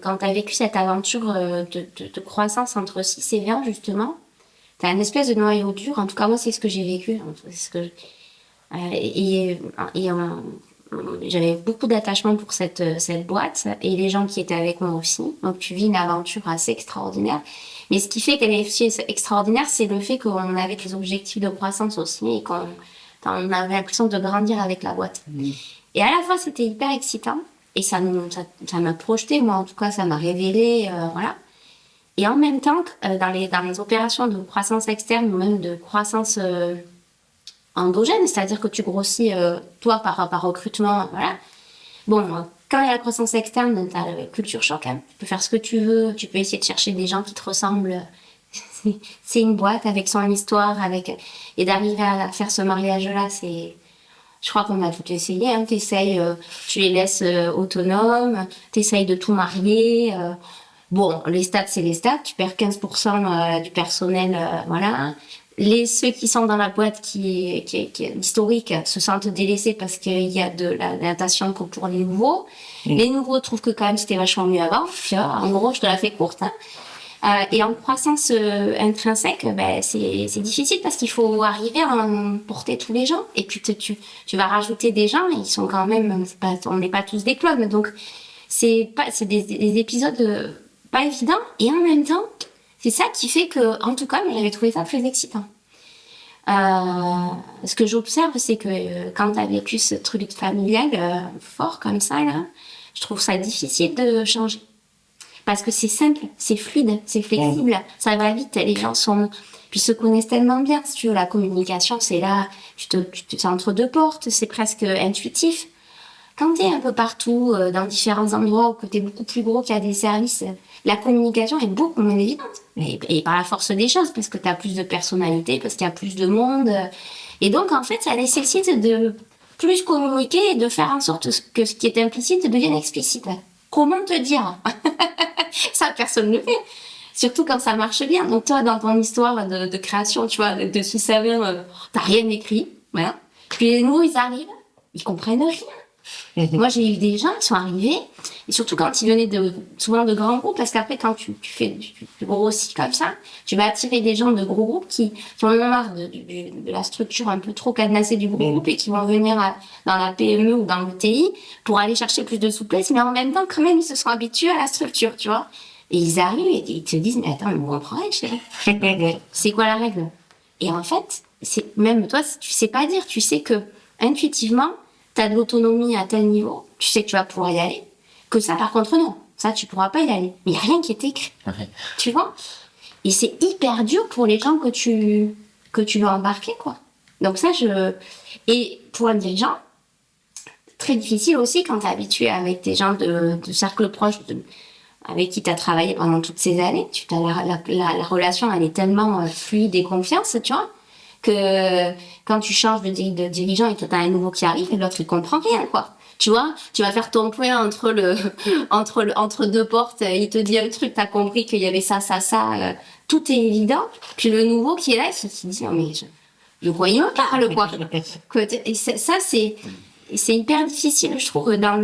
quand tu as vécu cette aventure de croissance entre 6 et 20, justement, tu as une espèce de noyau dur. En tout cas, moi, c'est ce que j'ai vécu. J'avais beaucoup d'attachement pour cette boîte et les gens qui étaient avec moi aussi. Donc, tu vis une aventure assez extraordinaire. Mais ce qui fait qu'elle est aussi extraordinaire, c'est le fait qu'on avait des objectifs de croissance aussi et qu'on avait l'impression de grandir avec la boîte. Et à la fois, c'était hyper excitant. Et ça m'a projeté, moi en tout cas, ça m'a révélé, voilà. Et en même temps, dans les opérations de croissance externe ou même de croissance endogène, c'est-à-dire que tu grossis toi par recrutement, voilà. Bon, quand il y a la croissance externe, tu as la culture choc, hein. Tu peux faire ce que tu veux, tu peux essayer de chercher des gens qui te ressemblent. C'est une boîte avec son histoire, et d'arriver à faire ce mariage-là, je crois qu'on a tout essayé, hein. Tu les laisses autonomes, t'essayes de tout marier. Bon, les stats, c'est les stats. Tu perds 15% du personnel, voilà. Ceux qui sont dans la boîte qui est historique se sentent délaissés parce qu'il y a de l'adaptation que pour les nouveaux. Les nouveaux trouvent que quand même c'était vachement mieux avant. Puis, en gros, je te la fais courte, hein. Et en croissance intrinsèque, c'est difficile parce qu'il faut arriver à porter tous les gens. Et puis tu vas rajouter des gens, et ils sont quand même, on n'est pas tous des clones. Donc c'est des épisodes pas évidents. Et en même temps, c'est ça qui fait que, en tout cas, j'avais trouvé ça très excitant. Ce que j'observe, c'est que quand tu as vécu ce truc familial fort comme ça, là, je trouve ça difficile de changer. Parce que c'est simple, c'est fluide, c'est flexible, ça va vite, les gens puis se connaissent tellement bien, si tu veux, la communication, c'est là, c'est entre deux portes, c'est presque intuitif. Quand t'es un peu partout, dans différents endroits, où t'es beaucoup plus gros qu'il y a des services, la communication est beaucoup moins évidente. Et par la force des choses, parce que t'as plus de personnalité, parce qu'il y a plus de monde. Et donc, en fait, ça nécessite de plus communiquer et de faire en sorte que ce qui est implicite devienne explicite. Comment te dire? Ça, personne ne le fait. Surtout quand ça marche bien. Donc, toi, dans ton histoire de création, tu vois, de 6 à 20, t'as rien écrit. Voilà. Puis les nouveaux, ils arrivent, ils comprennent rien. Moi, j'ai eu des gens qui sont arrivés, et surtout quand ils venaient souvent de grands groupes, parce qu'après, quand tu grossis comme ça, tu vas attirer des gens de gros groupes qui ont marre de la structure un peu trop cadenassée du gros groupe et qui vont venir dans la PME ou dans le TI pour aller chercher plus de souplesse, mais en même temps, quand même, ils se sont habitués à la structure, tu vois. Et ils arrivent et ils te disent, mais attends, mais on comprend, chérie. C'est quoi la règle? Et en fait, même toi, tu sais pas dire, tu sais que, intuitivement, t'as de l'autonomie à tel niveau, tu sais que tu vas pouvoir y aller, que ça, par contre, non. Ça, tu pourras pas y aller. Mais il n'y a rien qui est écrit. Okay. Tu vois? Et c'est hyper dur pour les gens que tu veux embarquer, quoi. Donc ça, et pour un dirigeant, très difficile aussi quand tu es habitué avec des gens de cercle proche avec qui tu as travaillé pendant toutes ces années. La relation, elle est tellement fluide et confiance, tu vois, que quand tu changes de dirigeant et que tu as un nouveau qui arrive, et l'autre, il comprend rien, quoi. Tu vois, tu vas faire ton point entre deux portes, il te dit un truc, t'as compris qu'il y avait ça, tout est évident. Puis le nouveau qui est là, il se dit, non mais de quoi il me parle, quoi. Et ça, c'est hyper difficile, je trouve, dans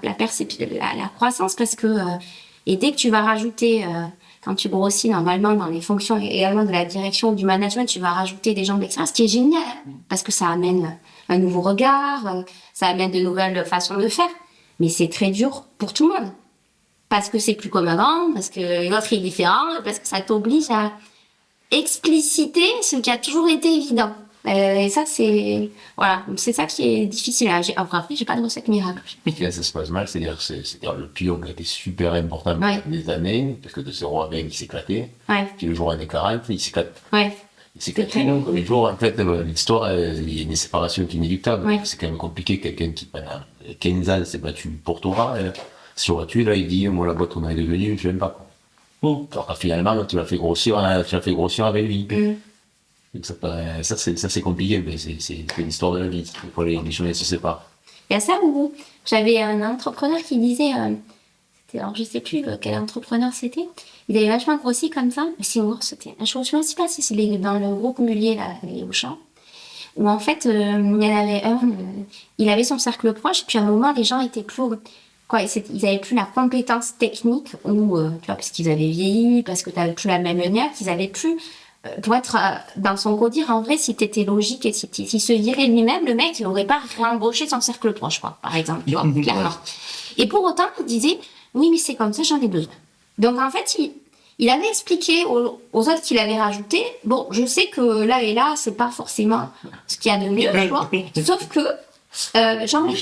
la perception, la croissance, parce que, et dès que tu vas rajouter, quand tu grossis normalement dans les fonctions également de la direction ou du management, tu vas rajouter des gens de l'extérieur, ce qui est génial, parce que ça amène un nouveau regard, ça amène de nouvelles façons de faire. Mais c'est très dur pour tout le monde. Parce que c'est plus comme avant, parce que l'autre est différent, parce que ça t'oblige à expliciter ce qui a toujours été évident. Et ça, c'est ça qui est difficile. Après, j'ai pas de recette miracle. Ça se passe mal, c'est-à-dire le pion qui a été super important pendant des années, parce que de 0 à 20, il s'éclatait. Ouais. Puis le jour à 40, il s'éclate. Ouais. Il s'éclate. Donc, le jour, en fait, l'histoire, il y a une séparation qui est inéluctable. Ouais. C'est quand même compliqué, quelqu'un qui, pendant 15 ans, s'est battu pour toi, sur tu là, il dit, moi, la boîte, on est devenue, je n'aime pas. Alors que finalement, tu l'as fait grossir avec lui. Donc ça c'est compliqué, mais c'est l'histoire de la vie. Des fois, les choses se séparent. Il y a ça où j'avais un entrepreneur qui disait, alors je sais plus quel entrepreneur c'était, il avait vachement grossi comme ça, mais c'est ours, c'était, je ne sais pas si c'est dans le groupe Mullier, là, les Auchan, où en fait, il y en avait un, il avait son cercle proche, puis à un moment, les gens étaient plus, ils avaient plus la compétence technique, ou, tu vois, parce qu'ils avaient vieilli, parce que tu n'avais plus la même manière, qu'ils avaient plus, pour être dans son codir, en vrai, si t'étais logique et s'il se virait lui-même, le mec, il n'aurait pas embauché son cercle proche, quoi, par exemple, tu vois, clairement. Et pour autant, il disait, oui, mais c'est comme ça, j'en ai besoin. Donc, en fait, il avait expliqué aux autres qu'il avait rajouté, bon, je sais que là et là, c'est pas forcément ce qu'il y a de mieux, tu vois, sauf que j'en ai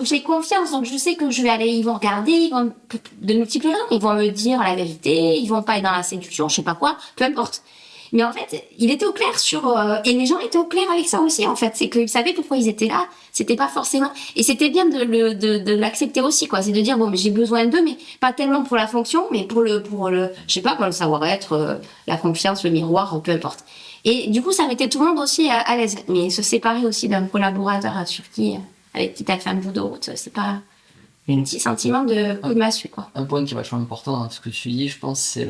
j'ai confiance, donc je sais que je vais aller, ils vont regarder, de multiples raisons, ils vont me dire la vérité, ils vont pas être dans la séduction, je sais pas quoi, peu importe. Mais en fait, il était au clair et les gens étaient au clair avec ça aussi, en fait. C'est qu'ils savaient pourquoi ils étaient là. C'était pas forcément, et c'était bien de l'accepter aussi, quoi. C'est de dire, bon, mais j'ai besoin d'eux, mais pas tellement pour la fonction, mais pour le, je sais pas, pour le savoir-être, la confiance, le miroir, peu importe. Et du coup, ça mettait tout le monde aussi à l'aise. Mais se séparer aussi d'un collaborateur avec qui t'as fait un bout de route, c'est pas un petit sentiment de coup de massue, quoi. Un point qui est vachement important dans ce que tu dis, je pense, c'est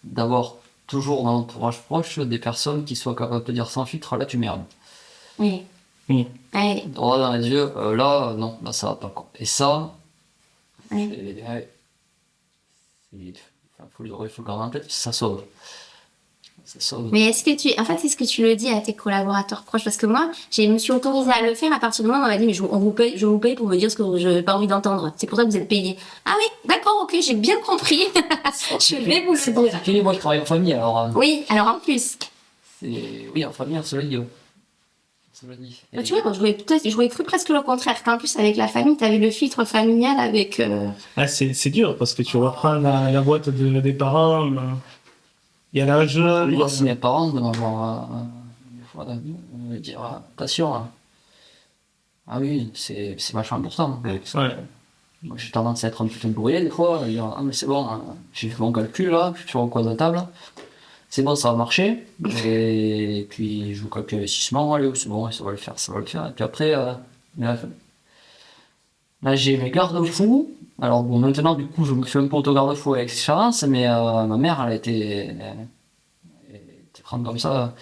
d'avoir toujours dans l'entourage proche des personnes qui soient capables de dire sans filtre, là tu merdes. Oui. Oui. Ouais. Droit dans les yeux, là, non, là ça va pas, quoi. Et ça, Ouais. il faut le garder en tête, ça sauve. Ça sauve. Mais est-ce que tu le dis à tes collaborateurs proches? Parce que moi, je me suis autorisée à le faire à partir du moment où on m'a dit, mais je vous paye pour me dire ce que je n'ai pas envie d'entendre. C'est pour ça que vous êtes payé. Ah oui, d'accord, ok, j'ai bien compris. Je vais vous le dire. Puis moi je travaille en famille, alors. Oui, alors en plus. Oui, en famille, on se le dit. Et tu vois, moi, j'aurais cru presque le contraire. Qu'en plus, avec la famille, tu avais le filtre familial avec. Ah, c'est dur parce que tu reprends la boîte des parents. Il y a l'âge. Moi, si mes parents de m'avoir des fois me dire attention. Ah oui, c'est vachement important. Ouais. Moi, j'ai tendance à être un peu brouillé des fois, à dire ah mais c'est bon, j'ai fait mon calcul là, je suis sur un coin de table, c'est bon, ça va marcher. Et puis je vous calcule l'investissement, allez, c'est bon, ça va le faire. Et puis après, là j'ai mes garde-fous. Alors bon, maintenant du coup je me fais un peu auto-garde-fou avec expérience, mais ma mère elle était prendre comme ça.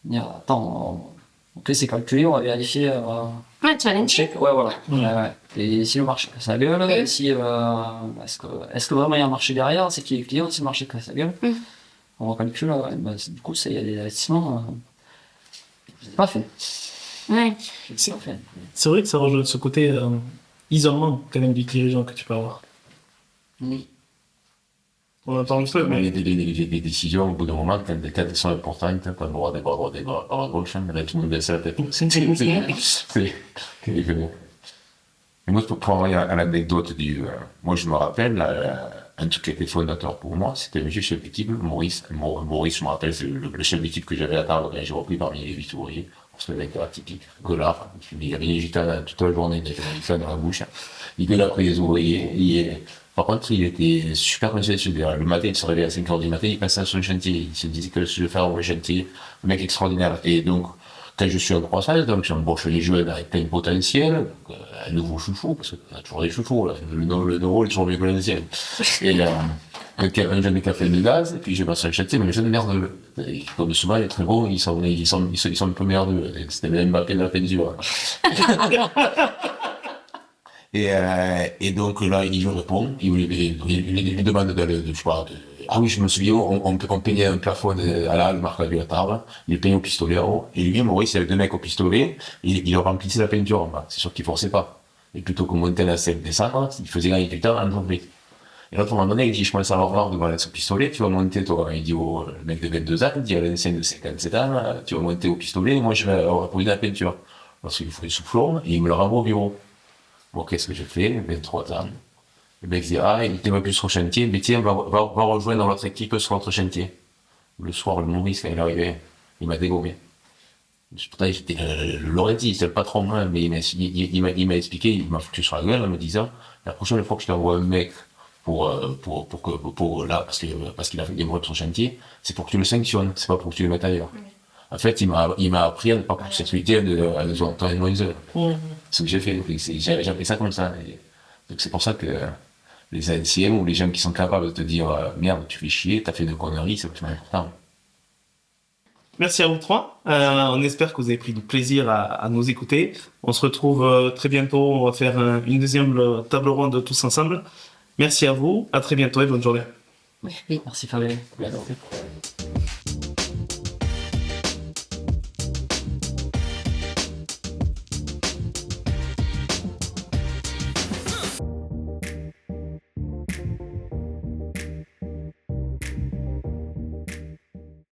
Dire, attends, ok c'est calculé, on va vérifier. Ouais, challenge. Check, ouais, voilà. Ouais. Et si le marché casse la gueule, et si, est-ce que vraiment il y a un marché derrière, c'est qui est client, si le marché casse la gueule, on calcule, du coup, il y a des investissements, c'est pas fait. Ouais. C'est vrai que ça rejoint ce côté isolement, quand même, du dirigeant que tu peux avoir. Oui. On en parle un peu, mais. Les décisions, au bout d'un moment, quand elles sont importantes, t'as pas le droit d'avoir des bras à gauche, mais tout le monde baisse la tête. Mais moi, pour avoir une anecdote moi, je me rappelle, un truc qui était fondateur pour moi, c'était un chef d'équipe, Maurice, je me rappelle, c'est le chef d'équipe que j'avais à table quand j'ai repris parmi les 8 ouvriers. Parce que le mec era typique, gueulard, il avait une gitane toute la journée, il avait une gitane dans la bouche. Il gueulait après les ouvriers. Par contre, il était super consciencieux. Le matin, il se réveillait à 5h du matin, il passait sur le chantier. Il se disait que je vais faire le chantier. Le mec extraordinaire. Et donc, quand je suis en croissance, donc j'embauche les jeunes avec plein de potentiel, un nouveau chouchou, parce qu'on a toujours des chouchous, là. Le nouveau est toujours mieux que l'ancien. Et un jeune qui a fait de gaz, et puis je passe sur le chantier, mais le jeune merdeux. Et comme souvent, il est très bon, ils sont un peu merdeux. C'était même Mbappé de la peinture. Et donc là, il me répond, il lui demande je sais pas, ah oui, je me souviens, on peignait un plafond à la halle, Marc l'a vu à table, il peignait au pistolet en haut, et lui, Maurice, il avait deux mecs au pistolet, il remplissait la peinture en bas. C'est sûr qu'il forçait pas. Et plutôt que monter la scène descendre, il faisait gagner du temps à l'entreprise. Et l'autre, à un moment donné, il dit, je commence à avoir marre de voir ce pistolet, tu vas monter, toi. Il dit au mec de 22 ans, il dit à l'ancien de 57 ans, tu vas monter au pistolet, et moi, je vais reproduire la peinture. Parce qu'il faut des soufflons, et il me le renvoie au bureau. Bon, qu'est-ce que j'ai fait? 23 ans. Le mec dit, ah, il était pas plus sur le chantier, mais tiens, va rejoindre notre équipe sur notre chantier. Le soir, le Maurice, quand il est arrivé, il m'a dégommé. Pourtant, j'étais le Laurenti, c'était le patron, hein, mais il m'a expliqué, il m'a foutu sur la gueule en me disant, la prochaine fois que je t'envoie un mec pour là, parce qu'il a fait des bruits sur le chantier, c'est pour que tu le sanctionnes, c'est pas pour que tu le mettes ailleurs. En fait, il m'a appris à ne pas pour sécurité à nous entendre moins heures. C'est ce que j'ai fait. J'ai appris ça comme ça. Et donc c'est pour ça que les anciens ou les gens qui sont capables de te dire merde, tu fais chier, t'as fait de conneries, c'est vachement important. Merci à vous trois. On espère que vous avez pris du plaisir à nous écouter. On se retrouve très bientôt. On va faire une deuxième table ronde tous ensemble. Merci à vous. À très bientôt et bonne journée. Merci Fabien. Bien,